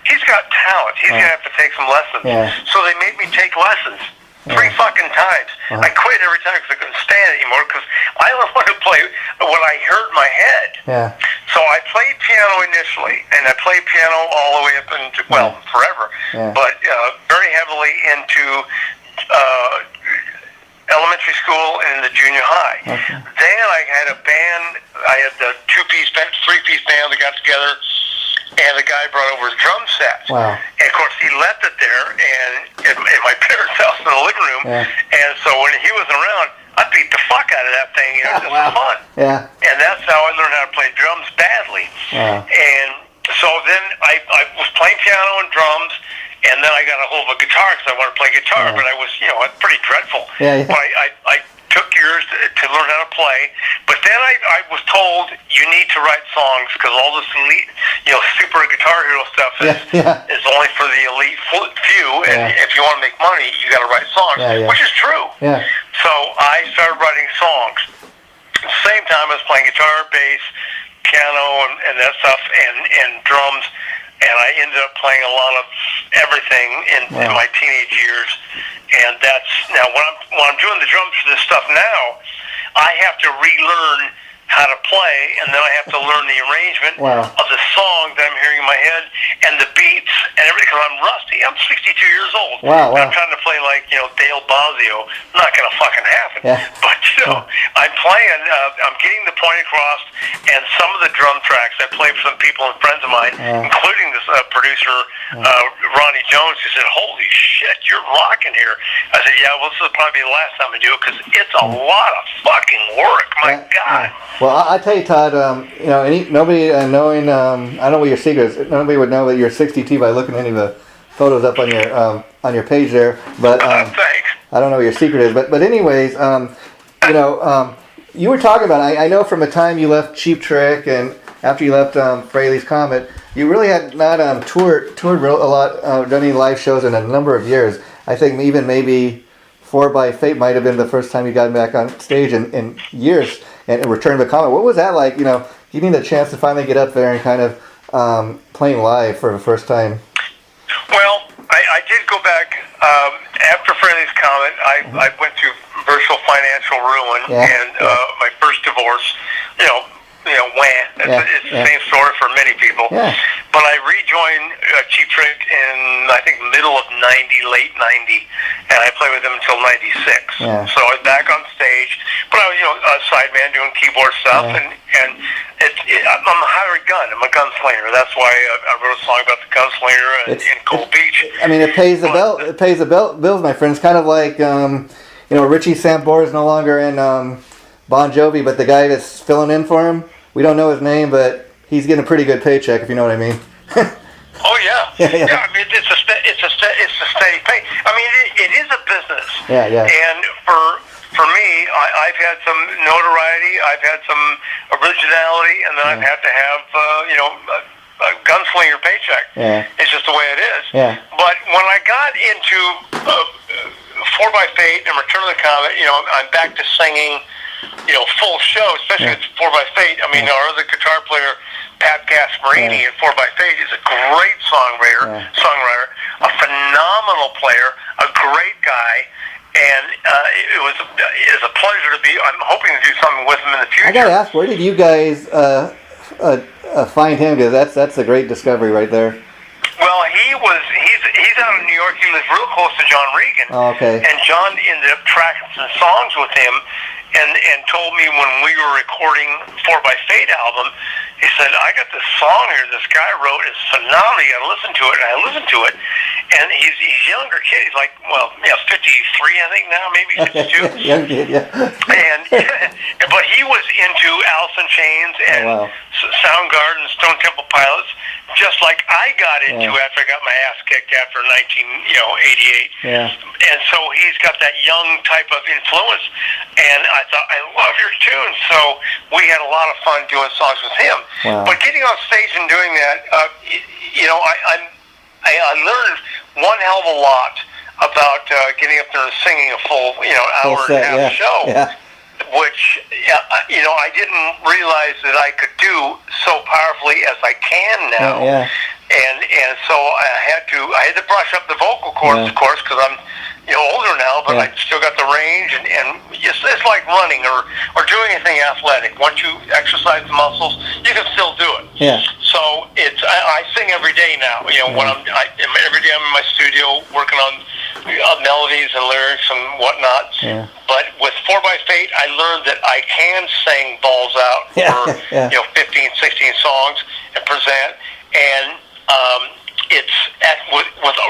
he's got talent. He's going to have to take some lessons. Yeah. So they made me take lessons 3 fucking times. I quit every time because I couldn't stand it anymore because I only wanted to play what I heard in my head. Yeah. So I played piano initially, and I played piano all the way up into, forever, but very heavily into elementary school and the junior high. Okay. Then I had a band. I had the 3-piece band that got together, and the guy brought over his drum set. Wow. And of course he left it there in my parents' house in the living room. Yeah. And so when he wasn't around, I beat the fuck out of that thing. It was just fun. Yeah. And that's how I learned how to play drums badly. Wow. And so then I was playing piano and drums, and then I got a hold of a guitar because I wanted to play guitar, but I was, pretty dreadful. Yeah. But I took years to learn how to play, but then I was told you need to write songs because all this elite, super Guitar Hero stuff is only for the elite few, and if you want to make money, you got to write songs, which is true. Yeah. So I started writing songs. At the same time, I was playing guitar, bass, piano, and that stuff, and drums. And I ended up playing a lot of everything in my teenage years. And that's now when I'm doing the drums for this stuff now, I have to relearn how to play, and then I have to learn the arrangement of the song that I'm hearing in my head, and the beats, and everything, because I'm rusty. I'm 62 years old. Wow. I'm trying to play like, Dale Bosio. Not going to fucking happen. Yeah. But, I'm playing, I'm getting the point across, and some of the drum tracks I play for some people and friends of mine, including this producer, Ronnie Jones, who said, "Holy shit, you're rocking here." I said, "Yeah, well, this will probably be the last time I do it, because it's a lot of fucking work. My God." Well, I tell you, Todd, nobody knowing, I don't know what your secret is. Nobody would know that you're 62 by looking at any of the photos up on your page there. But thanks. I don't know what your secret is. But anyways, you were talking about, I know from the time you left Cheap Trick and after you left Frehley's Comet, you really had not toured a lot, done any live shows in a number of years. I think even maybe 4 by Fate might have been the first time you got back on stage in years, and Return of the Comet. What was that like, getting the chance to finally get up there and kind of playing live for the first time? Well, I did go back after Frehley's Comet. I went through virtual financial ruin, and my first divorce. It's the same story for many people. Yeah. But I rejoined Cheap Trick in, I think, middle of 90, late 90, and I played with them until 96. Yeah. So I was back on stage, but I was, a sideman doing keyboard stuff, and I'm a hired gun. I'm a gunslinger. That's why I wrote a song about the gunslinger in Cold Beach. I mean, it pays the belt. It pays the bills, my friends. Kind of like, Richie Sambora is no longer in Bon Jovi, but the guy that's filling in for him, we don't know his name, but he's getting a pretty good paycheck, if you know what I mean. Oh yeah. Yeah. I mean, it's a steady pay. I mean, it is a business. Yeah. And for me, I've had some notoriety, I've had some originality, and then I've had to have a gunslinger paycheck. Yeah. It's just the way it is. Yeah. But when I got into 4 by Fate and Return of the Comet, I'm back to singing. Full show, especially with 4 by Fate. I mean, our other guitar player, Pat Gasparini, at 4 by Fate is a great songwriter, a phenomenal player, a great guy, and it was a pleasure to be. I'm hoping to do something with him in the future. I gotta ask, where did you guys find him? Because that's a great discovery right there. Well, he's out of New York. He lives real close to John Regan. Oh, okay. And John ended up tracking some songs with him. And told me when we were recording 4 by Fate album, he said, "I got this song here this guy wrote. It's phenomenal. You gotta listen to it." And I listened to it, and he's a younger kid. He's like, 53, I think now, maybe 52. Young kid, yeah. But he was into Alice in Chains and Soundgarden, Stone Temple Pilots, just like I got into after I got my ass kicked after 1988. Yeah. And so he's got that young type of influence, and I thought, I love your tunes. So we had a lot of fun doing songs with him. Wow. But getting on stage and doing that, I learned one hell of a lot about getting up there and singing a full, hour and a half show. Yeah. Which, I didn't realize that I could do so powerfully as I can now. Yeah. And so I had to brush up the vocal cords, of course, because I'm older now, but I still got the range, and it's like running or doing anything athletic. Once you exercise the muscles, you can still do it. Yeah. So I sing every day now. When every day I'm in my studio working on melodies and lyrics and whatnot. Yeah. But with 4 by Fate, I learned that I can sing balls out for 15, 16 songs and present. And it's with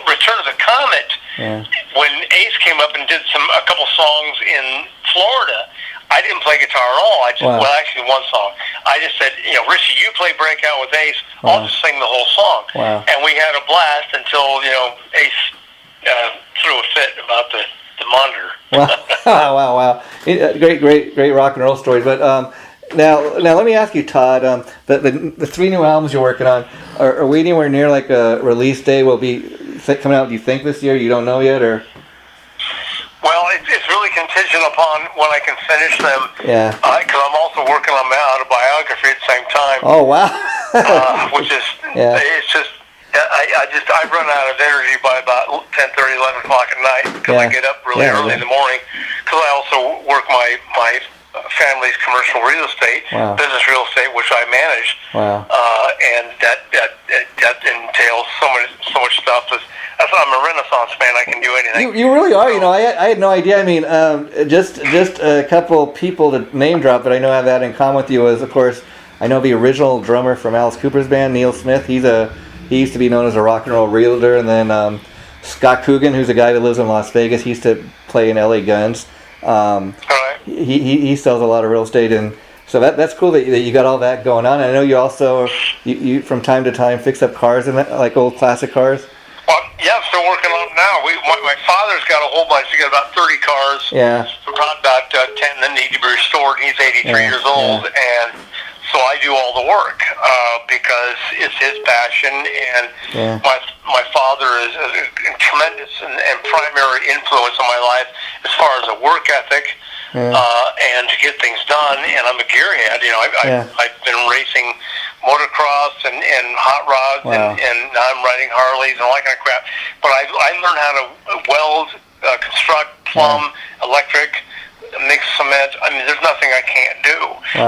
Return of the Comet. Yeah. When Ace came up and did a couple songs in Florida, I didn't play guitar at all. Actually one song. I just said, Richie, you play Breakout with Ace. I'll just sing the whole song. Wow. And we had a blast until Ace threw a fit about the monitor. Wow. Great rock and roll stories. But now let me ask you, Todd. The 3 new albums you're working on, are we anywhere near like a release day? Will be coming out? Do you think this year? You don't know yet, or? Well, it's really contingent upon when I can finish them. Yeah. Because I'm also working on my autobiography at the same time. Oh wow. Which is it's just. I run out of energy by about 10:30, 11 o'clock at night because I get up really early in the morning. Because I also work my family's commercial real estate, business real estate, which I manage. Wow. And that entails so much stuff. That's why I'm a Renaissance man. I can do anything. You really are. So, I had no idea. I mean, just a couple people to name drop that I know have that in common with you is, of course, I know the original drummer from Alice Cooper's band, Neil Smith. He used to be known as a rock and roll realtor, and then Scott Coogan, who's a guy that lives in Las Vegas. He used to play in LA Guns. Right. He sells a lot of real estate, and so that's cool that you got all that going on. I know you also you from time to time fix up cars and like old classic cars. Well, yeah, I'm still working on them now. My father's got a whole bunch. He's got about 30 cars. Yeah. About 10 that need to be restored. He's 83 years old, and so I do all the work because it's his passion. And my father is a tremendous and primary influence on my life as far as a work ethic and to get things done. And I'm a gearhead. I've been racing motocross and hot rods, and now I'm riding Harleys and all that kind of crap. But I learned how to weld, construct, plumb, electric, mix cement. I mean, there's nothing I can't do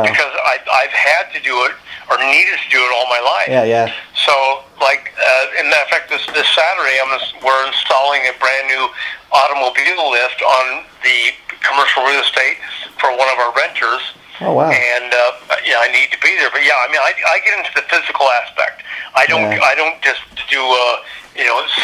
because I've had to do it or needed to do it all my life. Yeah. So, like, in fact, this Saturday, we're installing a brand new automobile lift on the commercial real estate for one of our renters. Oh, wow. And I need to be there. But yeah, I mean, I get into the physical aspect. I don't just do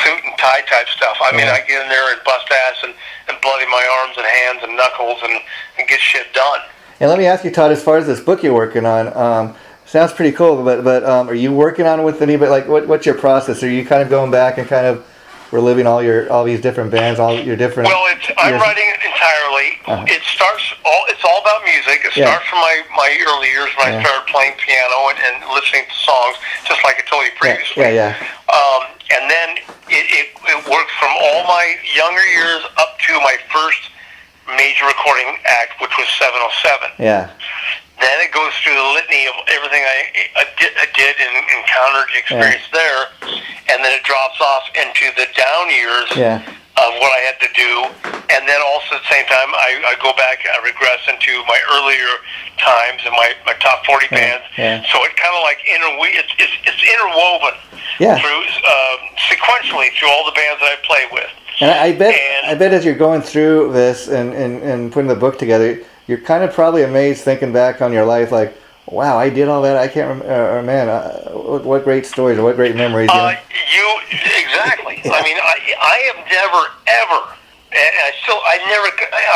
suit and tie type stuff. I mean, I get in there and bust ass and bloody my arms and hands and knuckles and get shit done. And let me ask you, Todd, as far as this book you're working on, sounds pretty cool. But are you working on it with anybody? Like, what's your process? Are you kind of going back and kind of reliving all these different bands, all your different? Well, I'm writing it entirely. It's all about music. It starts from my early years when I started playing piano and listening to songs, just like I told you previously. Yeah. And then it works from all my younger years up to my first major recording act, which was 707. Yeah. Then it goes through the litany of everything I did and encountered, experienced there, and then it drops off into the down years of what I had to do, and then also at the same time I go back, I regress into my earlier times and my top 40 bands. So it kind of like it's interwoven through sequentially through all the bands that I play with. And I bet as you're going through this and putting the book together, you're kind of probably amazed thinking back on your life, like, wow, I did all that. I can't remember. What great stories or what great memories. Exactly. I mean, I have never ever, and I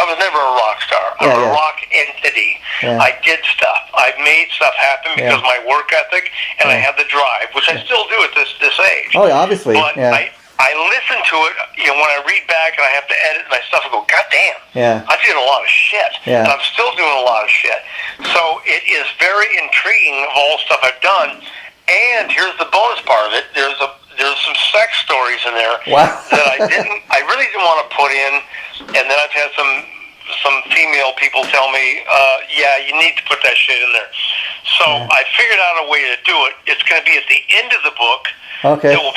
was never a rock star. I'm a rock entity. I did stuff. I made stuff happen because of my work ethic, and I have the drive, which I still do at this age. Oh, yeah, obviously. But I listen to it, when I read back and I have to edit my stuff and go, God damn, I did a lot of shit. And I'm still doing a lot of shit. So it is very intriguing of all the stuff I've done. And here's the bonus part of it. There's some sex stories in there that I really didn't want to put in. And then I've had some female people tell me, you need to put that shit in there. So I figured out a way to do it. It's going to be at the end of the book. Okay. There'll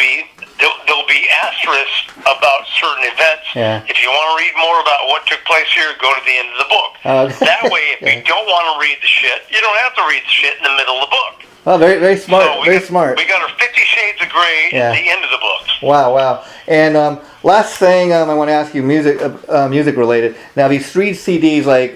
be asterisks about certain events. If you want to read more about what took place here, go to the end of the book. That way, if you don't want to read the shit, you don't have to read the shit in the middle of the book. Oh, very, very smart. So smart. We got our 50 Shades of Grey at the end of the book. Wow. And last thing I want to ask you, music related. Now, these 3 CDs, like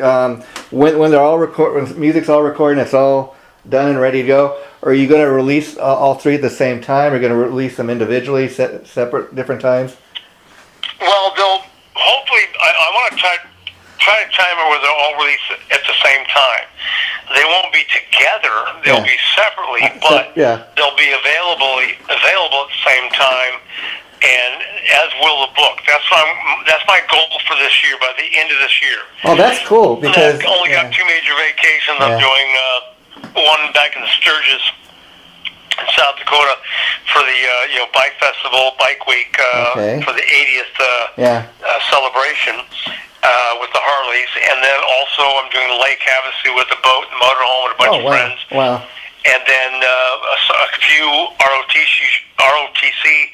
when they're all when music's all recorded, and it's all done and ready to go. Are you going to release all 3 at the same time? Or are you going to release them individually, separate, different times? Well, they'll hopefully. I want to try to time it where they're all released at the same time. They won't be together; they'll be separately, but they'll be available at the same time. And as will the book. That's my goal for this year. By the end of this year. Oh, that's cool because I've only got 2 major vacations. I'm doing one back in the Sturgis in South Dakota for the bike festival, bike week for the 80th celebration with the Harleys, and then also I'm doing Lake Havasu with the boat and motorhome with a bunch of friends. Wow. And then a few ROTC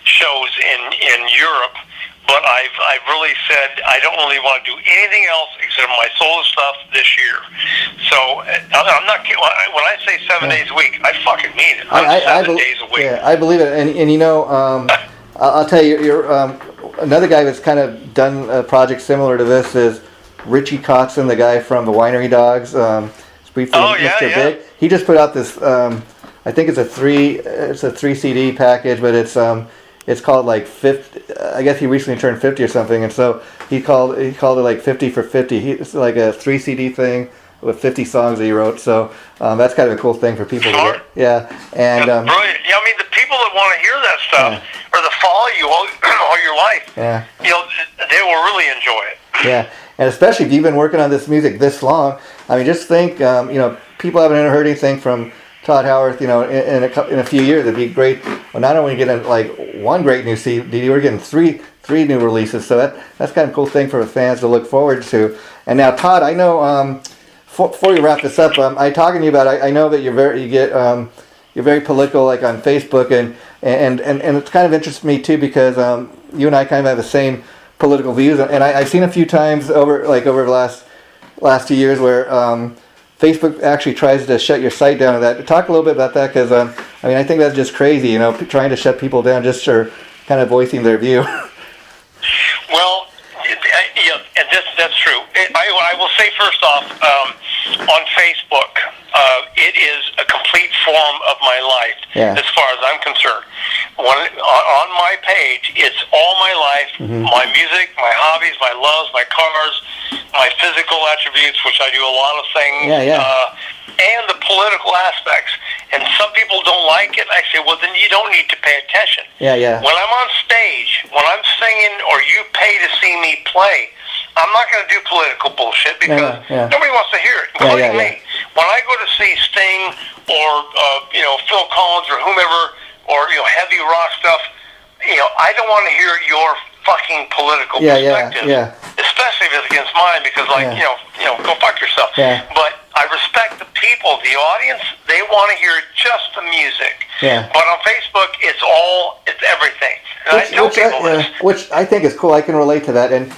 shows in Europe. But I've really said I don't really want to do anything else except my solo stuff this year. So I'm not kidding. When I say 7 days a week, I fucking mean it. 7 days a week. Yeah, I believe it. And I'll tell you, you're another guy that's kind of done a project similar to this is Richie Coxon, the guy from the Winery Dogs. Briefly, Mr. Big. He just put out this. I think it's a three CD package, but it's called like 50. I guess he recently turned 50 or something, and so he called it like 50 for 50. It's like a 3 CD thing with 50 songs that he wrote. So that's kind of a cool thing for people. Sure. To get. Yeah, and brilliant. Yeah, I mean, the people that want to hear that stuff or that follow you all your life, they will really enjoy it. Yeah, and especially if you've been working on this music this long. I mean, just think, people haven't heard anything from Tod Howarth, in a few years. It'd be great. Well, not only getting like one great new CD, we're getting three new releases. So that's kind of a cool thing for the fans to look forward to. And now, Tod, I know before we wrap this up, I talking to you about. I know that you're very political, like on Facebook, and it's kind of interests me too because you and I kind of have the same political views, and I've seen a few times over the last 2 years where Facebook actually tries to shut your site down. Talk a little bit about that because I think that's just crazy. Trying to shut people down just for kind of voicing their view. Well, and that's true. I will say first off, on Facebook, it is a complete form of my life as far as I'm concerned. On my page, it's all my life, my music, my hobbies, my loves, my cars, my physical attributes, which I do a lot of things, and the political aspects. And some people don't like it. I say, well, then you don't need to pay attention. When I'm on stage, when I'm singing, or you pay to see me play, I'm not going to do political bullshit because nobody wants to hear it, including me. When I go to see Sting or Phil Collins or whomever, or heavy rock stuff, I don't want to hear your fucking political perspective, especially if it's against mine, because go fuck yourself. But I respect the people, the audience. They want to hear just the music. But on Facebook, it's everything. And which I think is cool. I can relate to that, and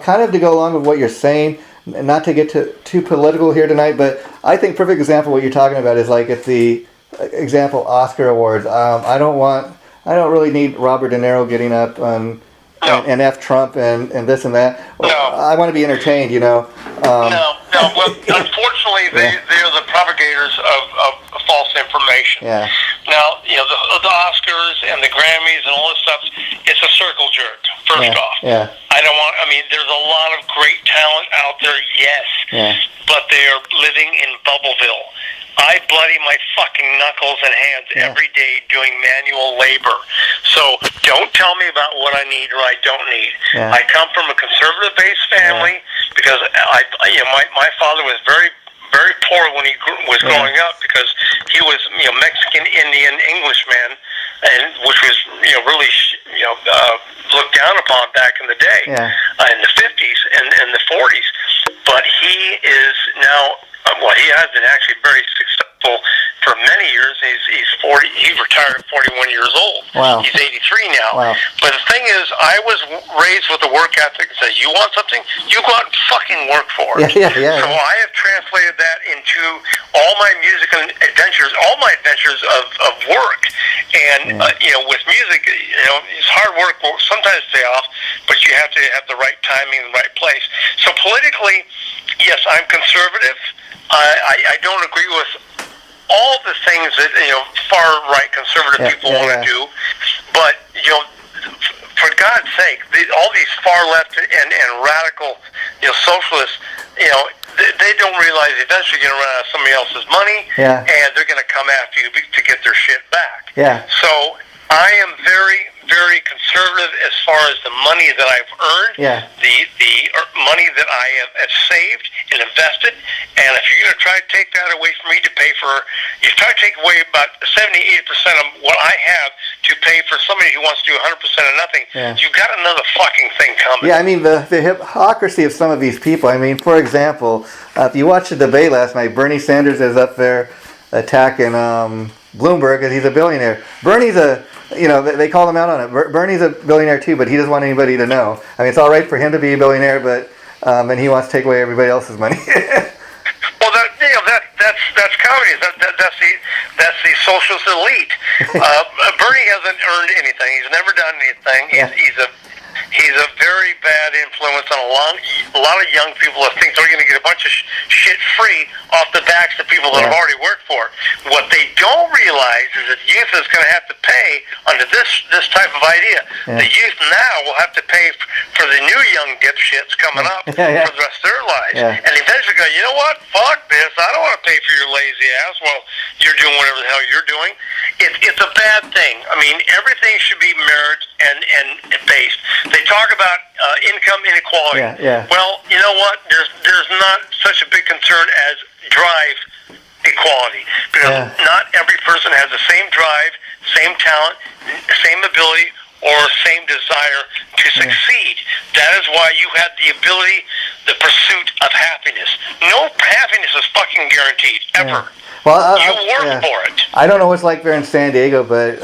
kind of to go along with what you're saying. Not to get too political here tonight, but I think perfect example of what you're talking about is like at the example Oscar awards. I don't really need Robert De Niro getting up and F Trump and this and that. I want to be entertained, No. Well, unfortunately, they're the propagators of false information. Now, the Oscars and the Grammys and all this stuff, it's a circle jerk, first off. There's a lot of great talent out there, yes, but they are living in Bubbleville. I bloody my fucking knuckles and hands every day doing manual labor. So don't tell me about what I need or I don't need. I come from a conservative-based family because my father was very, very poor when he was growing up because he was Mexican, Indian, Englishman, and which was really looked down upon back in the day in the 50s and the 40s. But he is now. He has been actually very successful for many years. He's 40. He retired at 41 years old. Wow. He's 83 now. Wow. But the thing is, I was raised with a work ethic that says, you want something, you go out and fucking work for it. So I have translated that into all my musical adventures, of work. And with music, it's hard work. Will sometimes pay off, but you have to have the right timing and the right place. So politically, yes, I'm conservative. I don't agree with all the things that far right conservative people want to do, but for God's sake, all these far left and radical socialists, they don't realize eventually you're going to run out of somebody else's money, and they're going to come after you to get their shit back. So I am very, very conservative as far as the money that I've earned, the money that I have saved and invested. And if you're going to try to take that away from me you try to take away about 70-80% of what I have to pay for somebody who wants to do 100% of nothing, you've got another fucking thing coming. The hypocrisy of some of these people. For example, if you watched the debate last night, Bernie Sanders is up there attacking Bloomberg because he's a billionaire. Bernie's they call him out on it. Bernie's a billionaire too, but he doesn't want anybody to know. It's all right for him to be a billionaire, but and he wants to take away everybody else's money. Well, that's communism. That's the socialist elite. Bernie hasn't earned anything. He's never done anything. Yeah. He's a very bad influence on a lot of young people that think they're going to get a bunch of shit free off the backs of people that have already worked for it. What they don't realize is that youth is going to have to pay under this type of idea. Yeah. The youth now will have to pay for the new young dipshits coming up for the rest of their lives. Yeah. And eventually go, you know what? Fuck this. I don't want to pay for your lazy ass while you're doing whatever the hell you're doing. It's a bad thing. I mean, everything should be merit and based. They talk about income inequality. Well, you know what? There's not such a big concern as drive equality, because not every person has the same drive, same talent, same ability, or same desire to succeed. That is why you have the ability, the pursuit of happiness. No happiness is fucking guaranteed, ever. Well, you work for it. I don't know what it's like there in San Diego, but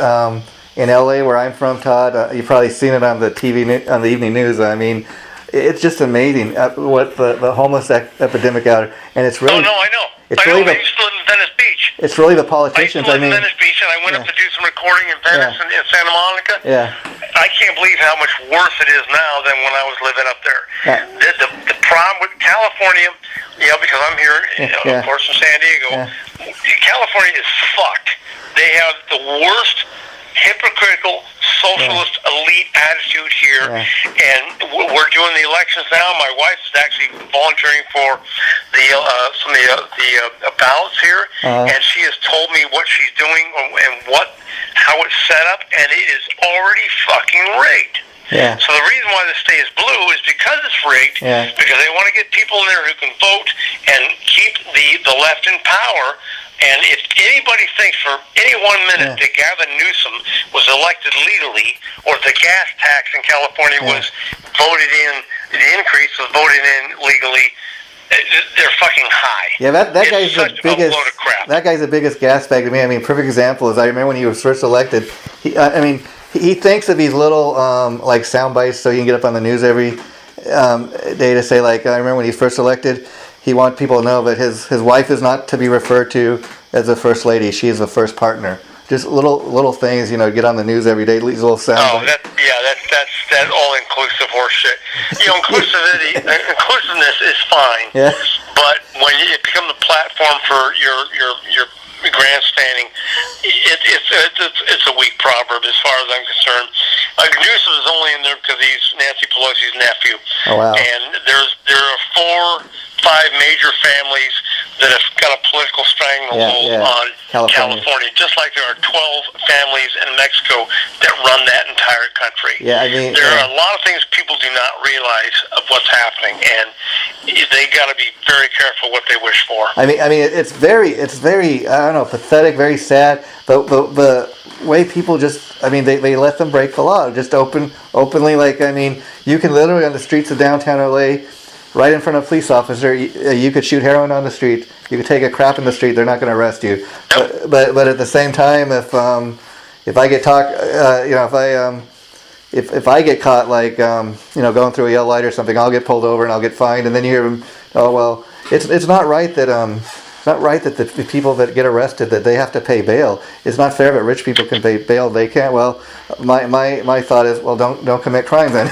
in LA, where I'm from, Todd, you've probably seen it on the TV, on the evening news. I mean, it's just amazing what the homeless epidemic out there. And it's really... Oh, no, I know. I used to live in Venice Beach. It's really the politicians. I used to live in Venice Beach, and I went up to do some recording in Venice and in Santa Monica. Yeah. I can't believe how much worse it is now than when I was living up there. Yeah. The problem with California, because I'm here, of course, in San Diego, California is fucked. They have the worst hypocritical socialist elite attitude here, and we're doing the elections now. My wife is actually volunteering for some of the ballots here, and she has told me what she's doing and how it's set up, and it is already fucking rigged. Yeah. So the reason why the state is blue is because it's rigged, because they want to get people in there who can vote and keep the left in power. And if anybody thinks for any 1 minute that Gavin Newsom was elected legally, or the gas tax in California was voted in, the increase was voted in legally, they're fucking high. Yeah, that guy's the biggest. Load of crap. That guy's the biggest gas bag to me. I mean, perfect example is I remember when he was first elected. He thinks of these little like sound bites so he can get up on the news every day to say, like, I remember when he was first elected, he wants people to know that his wife is not to be referred to as the first lady. She is the first partner. Just little things, get on the news every day. These little sound bites. That's all inclusive horseshit. Inclusiveness is fine. Yeah. But when it becomes a platform for your grandstanding, it's a weak proverb as far as I'm concerned. Newsom is only in there because he's Nancy Pelosi's nephew. Oh, wow. And there are 4-5 major families that have got a political stranglehold on California, just like there are 12 families in Mexico that run that entire country. Yeah, I mean, there are a lot of things people do not realize of what's happening, and they got to be very careful what they wish for. I mean, it's very, I don't know, pathetic, very sad. The way people just, they let them break the law, just openly. Like, you can literally on the streets of downtown LA, right in front of a police officer, you could shoot heroin on the street. You could take a crap in the street. They're not going to arrest you. But at the same time, if I get if I get caught, like going through a yellow light or something, I'll get pulled over and I'll get fined. And then you hear them, oh well, it's not right that the people that get arrested that they have to pay bail. It's not fair that rich people can pay bail. They can't. Well, my thought is, well, don't commit crime then.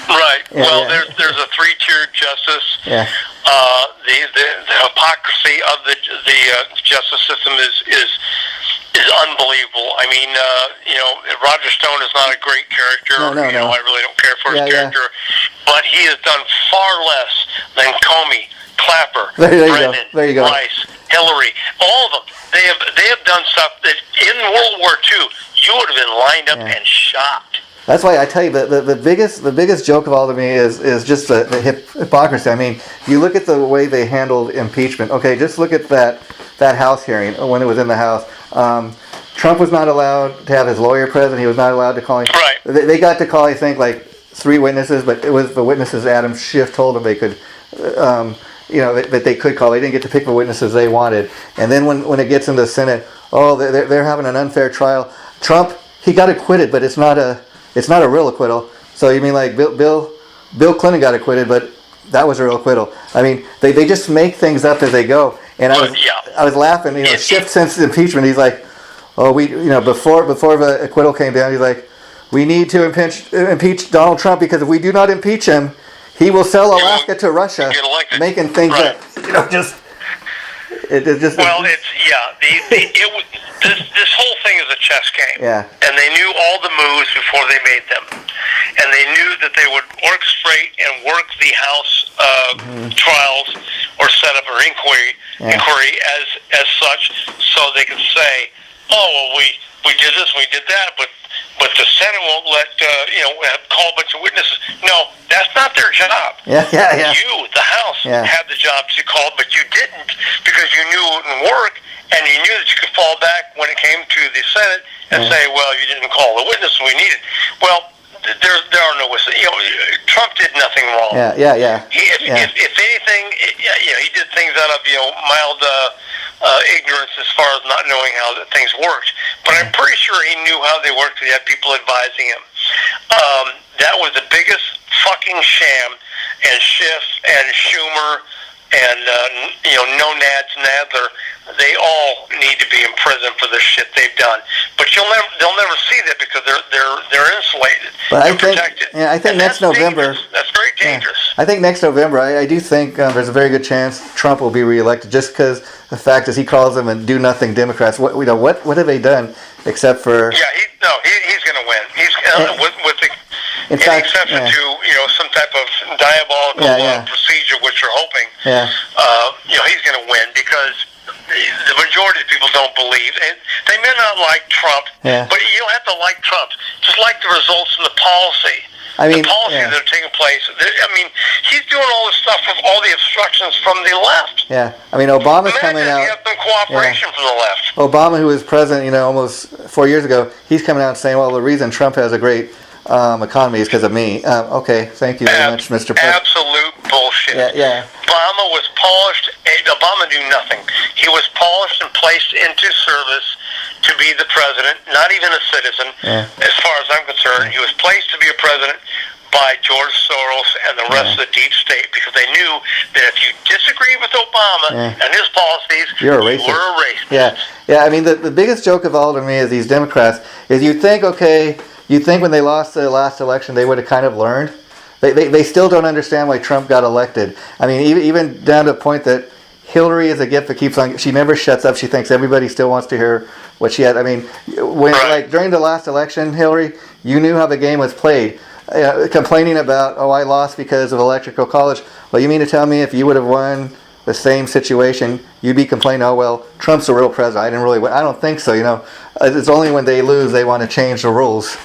Right. There's a 3-tiered justice. Yeah. The hypocrisy of the justice system is unbelievable. I mean, Roger Stone is not a great character. No. I really don't care for his character, but he has done far less than Comey, Clapper, Brennan, Rice, Hillary, all of them. They have done stuff that in World War II you would have been lined up and shot. That's why I tell you the biggest joke of all to me is just the hypocrisy. I mean, you look at the way they handled impeachment. Okay, just look at that House hearing when it was in the House. Trump was not allowed to have his lawyer present. He was not allowed to call him. Right. They got to call, I think, like 3 witnesses, but it was the witnesses Adam Schiff told them they could, that they could call. They didn't get to pick the witnesses they wanted. And then when it gets into the Senate, they're having an unfair trial. Trump, he got acquitted, but it's not a real acquittal. So you mean like Bill Clinton got acquitted, but that was a real acquittal. I mean, they just make things up as they go. And I was laughing. Schiff since impeachment, he's like, oh, before the acquittal came down, he's like, we need to impeach Donald Trump because if we do not impeach him, he will sell Alaska to Russia, making things up. This whole thing is a chess game. Yeah. And they knew all the moves before they made them. And they knew that they would orchestrate and work the House trials or set up an inquiry as such, so they could say, oh, well, we did this, we did that, but the Senate won't let call a bunch of witnesses. No, that's not their job. Yeah. You, the House, had the job to call, but you didn't because you knew it wouldn't work, and you knew that you could fall back when it came to the Senate and say, well, you didn't call the witness we needed. Well, there are no witnesses. Trump did nothing wrong. Yeah. If anything, he did things out of mild ignorance as far as not knowing how things worked. But I'm pretty sure he knew how they worked. He had people advising him. That was the biggest fucking sham. And Schiff and Schumer and no Nads Nadler, they all need to be in prison for the shit they've done. But they'll never see that because they're insulated. But they're protected. I think next November. Dangerous. That's very dangerous. I think next November, I do think there's a very good chance Trump will be reelected, just because the fact is he calls them and do nothing Democrats. What have they done except for? Yeah, he's going to win. He's with the. In exception to some type of diabolical procedure, which you're hoping, he's going to win because the majority of people don't believe, and they may not like Trump, but you don't have to like Trump. Just like the results of the policy. The policies that are taking place. He's doing all this stuff with all the obstructions from the left. Yeah, Obama's coming out. You have some cooperation from the left. Obama, who was president, almost 4 years ago, he's coming out saying, well, the reason Trump has a great economy is because of me. Okay, thank you very much, Mr. President. Absolute bullshit. Yeah. Obama was polished. Obama knew nothing. He was polished and placed into service to be the president, not even a citizen, as far as I'm concerned. He was placed to be a president by George Soros and the rest of the deep state because they knew that if you disagree with Obama and his policies, you're a racist. You were a racist. Yeah. The biggest joke of all to me is these Democrats is you think when they lost the last election they would have kind of learned. They still don't understand why Trump got elected. Even down to the point that Hillary is a gift that keeps on. She never shuts up. She thinks everybody still wants to hear what she had. During the last election, Hillary, you knew how the game was played. Complaining about, I lost because of electoral college. Well, you mean to tell me if you would have won the same situation, you'd be complaining, Trump's the real president. I didn't really win. I don't think so. It's only when they lose they want to change the rules.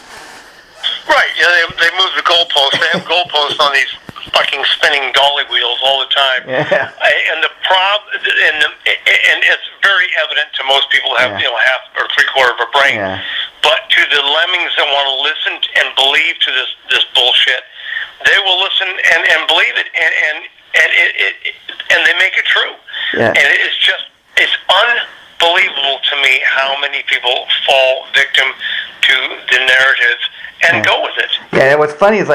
Right. They move the goalposts. They have goalposts on these fucking spinning dolly wheels all the time. Yeah. And the problem, and it's very evident to most people who have half or three-quarter of a brain. Yeah. But to the lemmings that want to listen and believe to this bullshit, they will listen and believe it, and they make it true. Yeah. And it's unbelievable to me how many people fall victim to the narrative and go with it. Yeah, what's funny is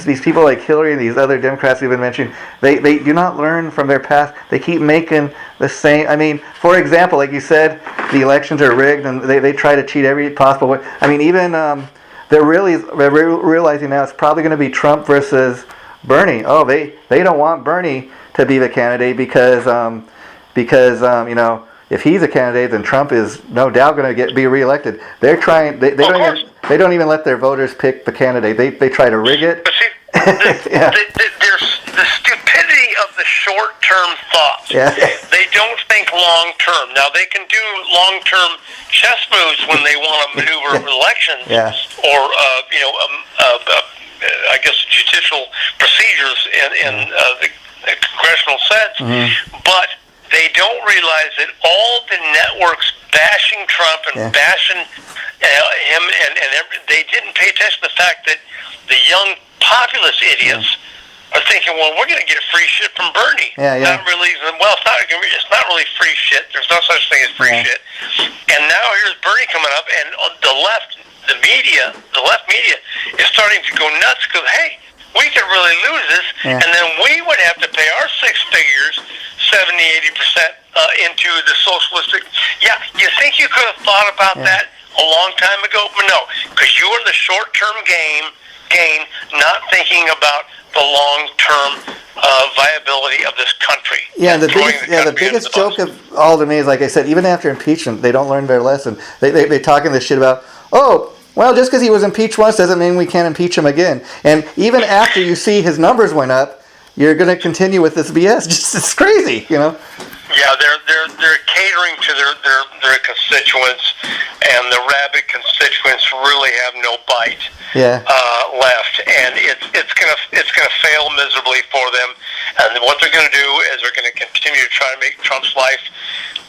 these people like Hillary and these other Democrats we've been mentioning, they do not learn from their past. They keep making the same. For example, like you said, the elections are rigged and they try to cheat every possible way. Even they're realizing now it's probably going to be Trump versus Bernie. Oh, they don't want Bernie to be the candidate because if he's a candidate, then Trump is no doubt going to be reelected. They're trying. They don't even let their voters pick the candidate. They try to rig it. But see, there's the stupidity of the short-term thoughts. Yeah. They don't think long-term. Now they can do long-term chess moves when they want to maneuver elections, or I guess judicial procedures in the congressional sense, but they don't realize that all the networks bashing Trump and bashing him, and they didn't pay attention to the fact that the young populist idiots are thinking, well, we're going to get free shit from Bernie. Not really. Well, it's not really free shit. There's no such thing as free shit. And now here's Bernie coming up, and the left media is starting to go nuts because, hey, we could really lose this, and then we would have to pay our six figures, 70-80% into the socialistic. Yeah, you think you could have thought about that a long time ago? But no, because you were in the short-term gain, not thinking about the long-term viability of this country. Yeah, the biggest joke of all to me is, like I said, even after impeachment, they don't learn their lesson. They talking this shit about, oh, well, just because he was impeached once doesn't mean we can't impeach him again. And even after you see his numbers went up, you're going to continue with this BS. Just it's crazy, you know. Yeah, they're catering to their constituents, and the rabid constituents really have no bite left, and it's gonna fail miserably for them. And what they're gonna do is they're gonna continue to try to make Trump's life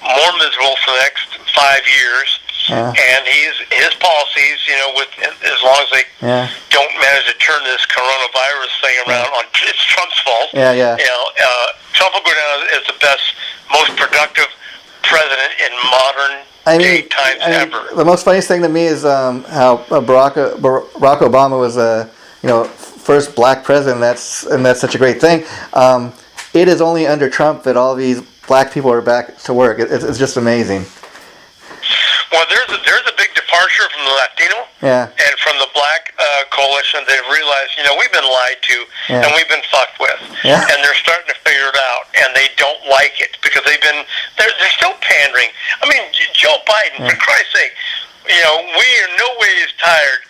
more miserable for the next 5 years. And his policies, you know, with as long as they don't manage to turn this coronavirus thing around, on it's Trump's fault. You know, Trump will go down as the best, most productive president in modern day times ever. The most funniest thing to me is how Barack Obama was, first black president. That's such a great thing. It is only under Trump that all these black people are back to work. It's just amazing. Well, there's a big departure from the Latino and from the black coalition. They've realized, you know, we've been lied to and we've been fucked with, and they're starting to figure it out, and they don't like it because they're still pandering. I mean, Joe Biden, for Christ's sake, you know, we are no ways tired.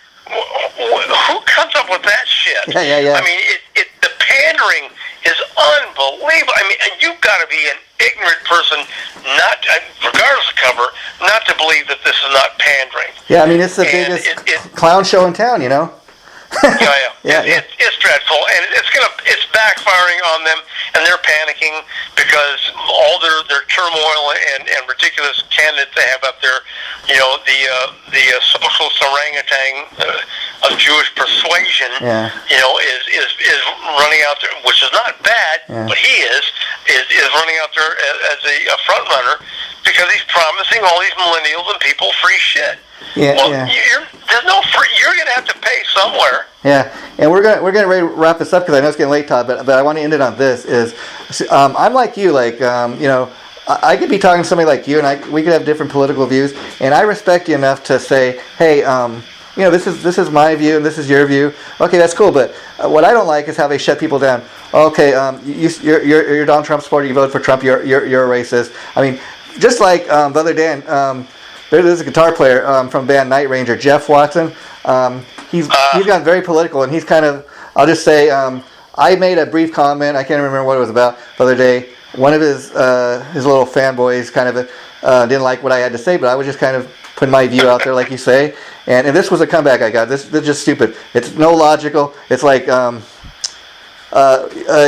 Who comes up with that shit? I mean, the pandering is unbelievable. I mean, and you've got to be an ignorant person, regardless of cover, not to believe that this is not pandering. Yeah, I mean, it's the biggest clown show in town, you know? It's dreadful, and it's backfiring on them, and they're panicking because all their turmoil and ridiculous candidates they have up there, you know, the socialist orangutan of Jewish persuasion, you know, is running out there, which is not bad, but he is running out there as a front runner because he's promising all these millennials and people free shit. You're gonna have to pay somewhere. Yeah, and we're gonna ready to wrap this up because I know it's getting late, Todd. But I want to end it on this. I'm like you, like I could be talking to somebody like you, and we could have different political views, and I respect you enough to say, hey, this is my view and this is your view. Okay, that's cool. But what I don't like is how they shut people down. Okay, you're Donald Trump supporter. You voted for Trump. You're a racist. I mean, just like the other day. There's a guitar player from band Night Ranger, Jeff Watson. He's gotten very political, and he's kind of, I'll just say, I made a brief comment. I can't remember what it was about the other day. One of his little fanboys kind of didn't like what I had to say, but I was just kind of putting my view out there, like you say. And this was a comeback I got. This is just stupid. It's no logical. It's like,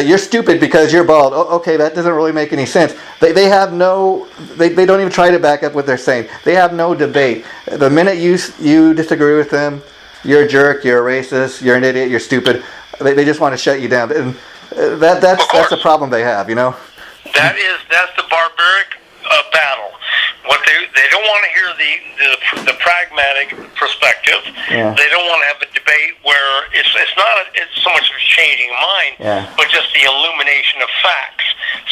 you're stupid because you're bald. Okay, that doesn't really make any sense. They have no. They don't even try to back up what they're saying. They have no debate. The minute you disagree with them, you're a jerk. You're a racist. You're an idiot. You're stupid. They just want to shut you down, and that's the problem they have. You know. That's the barbaric battle. What they don't want to hear the pragmatic perspective. They don't want to have a debate where it's not so much of a changing mind, but just the illumination of facts.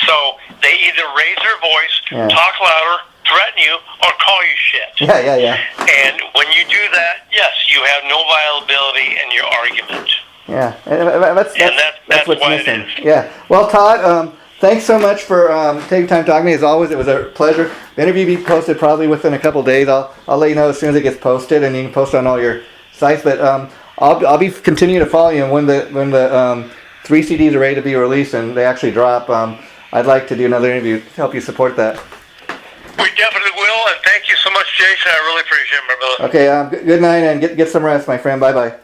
So they either raise their voice, talk louder, threaten you, or call you shit. And when you do that, yes, you have no viability in your argument. That's what's why missing. it is. Yeah. Well, Todd. Thanks so much for taking time to talk to me. As always, it was a pleasure. The interview will be posted probably within a couple days. I'll let you know as soon as it gets posted, and you can post it on all your sites. But I'll be continuing to follow you, and when the 3 CDs are ready to be released and they actually drop, I'd like to do another interview to help you support that. We definitely will, and thank you so much, Jason. I really appreciate it, my brother. Okay, good night, and get some rest, my friend. Bye-bye.